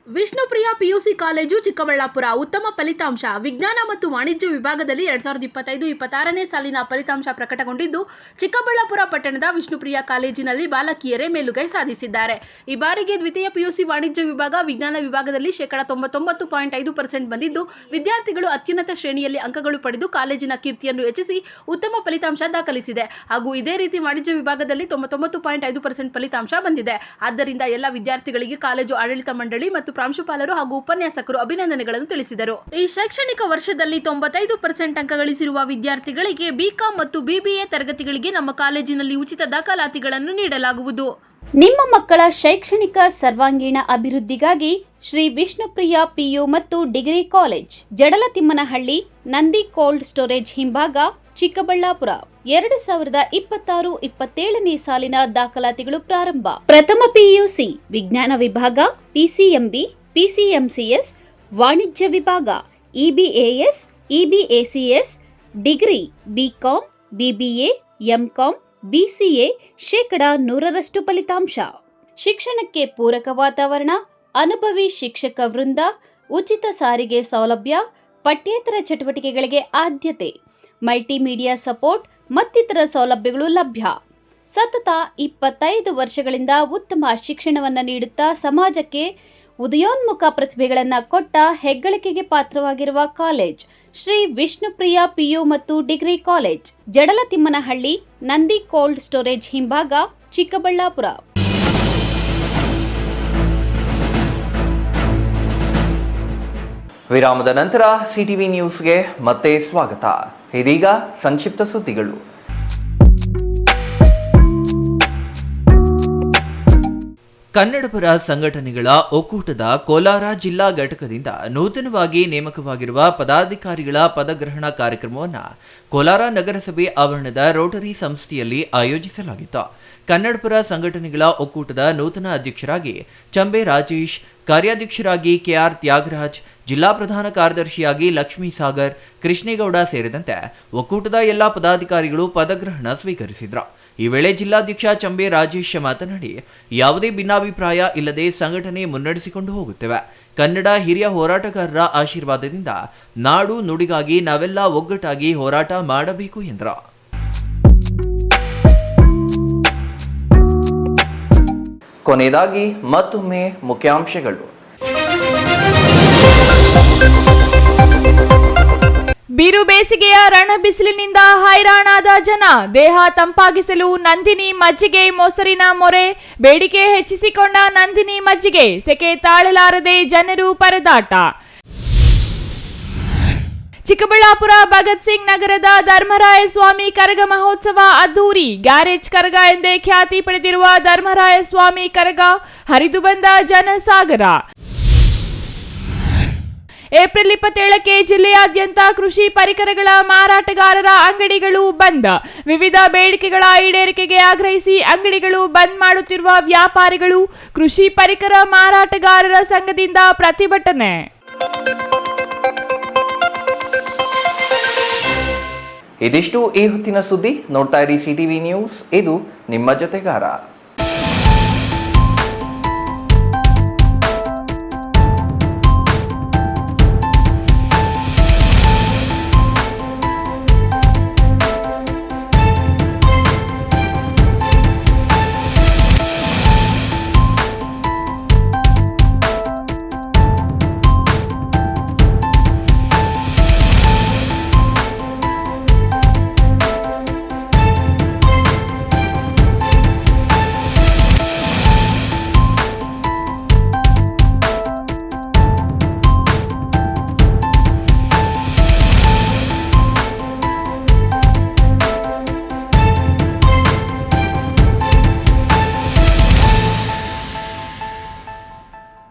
Vishnupriya PUC college Chikkaballapura ಉತ್ತಮ ಫಲಿತಾಂಶ. ವಿಜ್ಞಾನ ಮತ್ತು ವಾಣಿಜ್ಯ ವಿಭಾಗದಲ್ಲಿ 2025-26ನೇ ಸಾಲಿನ ಫಲಿತಾಂಶ ಪ್ರಕಟಗೊಂಡಿದ್ದು, ಚಿಕ್ಕಬಳ್ಳಾಪುರ ಪಟ್ಟಣದ ವಿಷ್ಣುಪ್ರಿಯ ಕಾಲೇಜಿನಲ್ಲಿ ಬಾಲಕಿಯರೇ ಮೇಲುಗೈ ಸಾಧಿಸಿದ್ದಾರೆ. ಈ ಬಾರಿಗೆ ದ್ವಿತೀಯ ಪಿಯುಸಿ ವಾಣಿಜ್ಯ ವಿಭಾಗ ವಿಜ್ಞಾನ ವಿಭಾಗದಲ್ಲಿ 99.5% ಬಂದಿದ್ದು, ವಿದ್ಯಾರ್ಥಿಗಳು ಅತ್ಯುನ್ನತ ಶ್ರೇಣಿಯಲ್ಲಿ ಅಂಕಗಳು ಪಡೆದು ಕಾಲೇಜಿನ ಕೀರ್ತಿಯನ್ನು ಹೆಚ್ಚಿಸಿ ಉತ್ತಮ ಫಲಿತಾಂಶ ದಾಖಲಿಸಿದೆ. ಹಾಗೂ ಇದೇ ರೀತಿ ವಾಣಿಜ್ಯ ವಿಭಾಗದಲ್ಲಿ 99.5% ಫಲಿತಾಂಶ ಬಂದಿದೆ. ಆದ್ದರಿಂದ ಎಲ್ಲ ವಿದ್ಯಾರ್ಥಿಗಳಿಗೆ ಕಾಲೇಜು ಆಡಳಿತ ಮಂಡಳಿ ಮತ್ತು ಪ್ರಾಂಶುಪಾಲರು ಹಾಗೂ ಉಪನ್ಯಾಸಕರು ಅಭಿನಂದನೆಗಳನ್ನು ತಿಳಿಸಿದರು. ಈ ಶೈಕ್ಷಣಿಕ ವರ್ಷದಲ್ಲಿ 95% ಅಂಕ ಗಳಿಸಿರುವ ವಿದ್ಯಾರ್ಥಿಗಳಿಗೆ ಬಿಕಾಂ ಮತ್ತು ಬಿಬಿಎ ತರಗತಿಗಳಿಗೆ ನಮ್ಮ ಕಾಲೇಜಿನಲ್ಲಿ ಉಚಿತ ದಾಖಲಾತಿಗಳನ್ನು ನೀಡಲಾಗುವುದು. ನಿಮ್ಮ ಮಕ್ಕಳ ಶೈಕ್ಷಣಿಕ ಸರ್ವಾಂಗೀಣ ಅಭಿವೃದ್ಧಿಗಾಗಿ ಶ್ರೀ ವಿಷ್ಣುಪ್ರಿಯ ಪಿಯು ಮತ್ತು degree college, Jadalathimmanahalli, Nandi cold storage ಹಿಂಭಾಗ, ಚಿಕ್ಕಬಳ್ಳಾಪುರ. 2026-27ನೇ ಸಾಲಿನ ದಾಖಲಾತಿಗಳು ಪ್ರಾರಂಭ. ಪ್ರಥಮ ಪಿಯುಸಿ ವಿಜ್ಞಾನ ವಿಭಾಗ, PCMB, PCMCS, ವಾಣಿಜ್ಯ ವಿಭಾಗ, EBAS, EBACS, degree BCom, BBA, MCom, BCA 100% ಫಲಿತಾಂಶ. ಶಿಕ್ಷಣಕ್ಕೆ ಪೂರಕ ವಾತಾವರಣ, ಅನುಭವಿ ಶಿಕ್ಷಕ ವೃಂದ, ಉಚಿತ ಸಾರಿಗೆ ಸೌಲಭ್ಯ, ಪಠ್ಯೇತರ ಚಟುವಟಿಕೆಗಳಿಗೆ ಆದ್ಯತೆ, ಮಲ್ಟಿಮೀಡಿಯಾ ಸಪೋರ್ಟ್ ಮತ್ತಿತರ ಸೌಲಭ್ಯಗಳು ಲಭ್ಯ. ಸತತ 25 ವರ್ಷಗಳಿಂದ ಉತ್ತಮ ಶಿಕ್ಷಣವನ್ನು ನೀಡುತ್ತಾ ಸಮಾಜಕ್ಕೆ ಉದಯೋನ್ಮುಖ ಪ್ರತಿಭೆಗಳನ್ನು ಕೊಟ್ಟ ಹೆಗ್ಗಳಿಕೆಗೆ ಪಾತ್ರವಾಗಿರುವ ಕಾಲೇಜ್ ಶ್ರೀ ವಿಷ್ಣುಪ್ರಿಯ ಪಿಯು ಮತ್ತು degree college, Jadalathimmanahalli, Nandi cold storage ಹಿಂಭಾಗ, ಚಿಕ್ಕಬಳ್ಳಾಪುರ. ವಿರಾಮದ ನಂತರ ಸಿಟಿವಿ ನ್ಯೂಸ್ಗೆ ಮತ್ತೆ ಸ್ವಾಗತ. ಇದೀಗ ಸಂಕ್ಷಿಪ್ತ ಸುದ್ದಿಗಳು. ಕನ್ನಡಪರ ಸಂಘಟನೆಗಳ ಒಕ್ಕೂಟದ ಕೋಲಾರ ಜಿಲ್ಲಾ ಘಟಕದಿಂದ ನೂತನವಾಗಿ ನೇಮಕವಾಗಿರುವ ಪದಾಧಿಕಾರಿಗಳ ಪದಗ್ರಹಣ ಕಾರ್ಯಕ್ರಮವನ್ನು ಕೋಲಾರ ನಗರಸಭೆ ಆವರಣದ ರೋಟರಿ ಸಂಸ್ಥೆಯಲ್ಲಿ ಆಯೋಜಿಸಲಾಗಿತ್ತು. ಕನ್ನಡಪರ ಸಂಘಟನೆಗಳ ಒಕ್ಕೂಟದ ನೂತನ ಅಧ್ಯಕ್ಷರಾಗಿ ಚಂಬೆ ರಾಜೇಶ್, ಕಾರ್ಯಾಧ್ಯಕ್ಷರಾಗಿ ಕೆಆರ್ ತ್ಯಾಗರಾಜ್, ಜಿಲ್ಲಾ ಪ್ರಧಾನ ಕಾರ್ಯದರ್ಶಿಯಾಗಿ ಲಕ್ಷ್ಮೀ ಸಾಗರ್, ಕೃಷ್ಣೇಗೌಡ ಸೇರಿದಂತೆ ಒಕ್ಕೂಟದ ಎಲ್ಲಾ ಪದಾಧಿಕಾರಿಗಳು ಪದಗ್ರಹಣ ಸ್ವೀಕರಿಸಿದ್ರು. ಈ ವೇಳೆ ಜಿಲ್ಲಾಧ್ಯಕ್ಷ ಚಂಬೆ ರಾಜೇಶ್ ಮಾತನಾಡಿ, ಯಾವುದೇ ಭಿನ್ನಾಭಿಪ್ರಾಯ ಇಲ್ಲದೆ ಸಂಘಟನೆ ಮುನ್ನಡೆಸಿಕೊಂಡು ಹೋಗುತ್ತೇವೆ. ಕನ್ನಡ ಹಿರಿಯ ಹೋರಾಟಗಾರರ ಆಶೀರ್ವಾದದಿಂದ ನಾಡು ನುಡಿಗಾಗಿ ನಾವೆಲ್ಲ ಒಗ್ಗಟ್ಟಾಗಿ ಹೋರಾಟ ಮಾಡಬೇಕು ಎಂದರು. ಕೊನೆಯದಾಗಿ ಮತ್ತೊಮ್ಮೆ ಮುಖ್ಯಾಂಶಗಳು. ಬಿರು ಬೇಸಿಗೆಯ ರಣಬಿಸಿಲಿನಿಂದ ಹೈರಾಣಾದ ಜನ, ದೇಹ ತಂಪಾಗಿಸಲು ನಂದಿನಿ ಮಜ್ಜಿಗೆ ಮೊಸರಿನ ಮೊರೆ, ಬೇಡಿಕೆ ಹೆಚ್ಚಿಸಿಕೊಂಡ ನಂದಿನಿ ಮಜ್ಜಿಗೆ, ಸೆಕೆ ತಾಳಲಾರದೆ ಜನರು ಪರದಾಟ. ಚಿಕ್ಕಬಳ್ಳಾಪುರ ಭಗತ್ ಸಿಂಗ್ ನಗರದ ಧರ್ಮರಾಯ ಸ್ವಾಮಿ ಕರಗ ಮಹೋತ್ಸವ ಅದ್ದೂರಿ, ಗ್ಯಾರೇಜ್ ಕರಗ ಎಂದೇ ಖ್ಯಾತಿ ಪಡೆದಿರುವ ಧರ್ಮರಾಯ ಸ್ವಾಮಿ ಕರಗ ಹರಿದು ಬಂದ ಜನಸಾಗರ. ಏಪ್ರಿಲ್ 27ಕ್ಕೆ ಜಿಲ್ಲೆಯಾದ್ಯಂತ ಕೃಷಿ ಪರಿಕರಗಳ ಮಾರಾಟಗಾರರ ಅಂಗಡಿಗಳು ಬಂದ್, ವಿವಿಧ ಬೇಡಿಕೆಗಳ ಈಡೇರಿಕೆಗೆ ಆಗ್ರಹಿಸಿ ಅಂಗಡಿಗಳು ಬಂದ್ ಮಾಡುತ್ತಿರುವ ವ್ಯಾಪಾರಿಗಳು, ಕೃಷಿ ಪರಿಕರ ಮಾರಾಟಗಾರರ ಸಂಘದಿಂದ ಪ್ರತಿಭಟನೆ. ಇದಿಷ್ಟು ಈ ಹೊತ್ತಿನ ಸುದ್ದಿ. ನೋಡ್ತಾ ಇರಿ ಸಿಟಿವಿ ನ್ಯೂಸ್, ಇದು ನಿಮ್ಮ ಜೊತೆಗಾರ.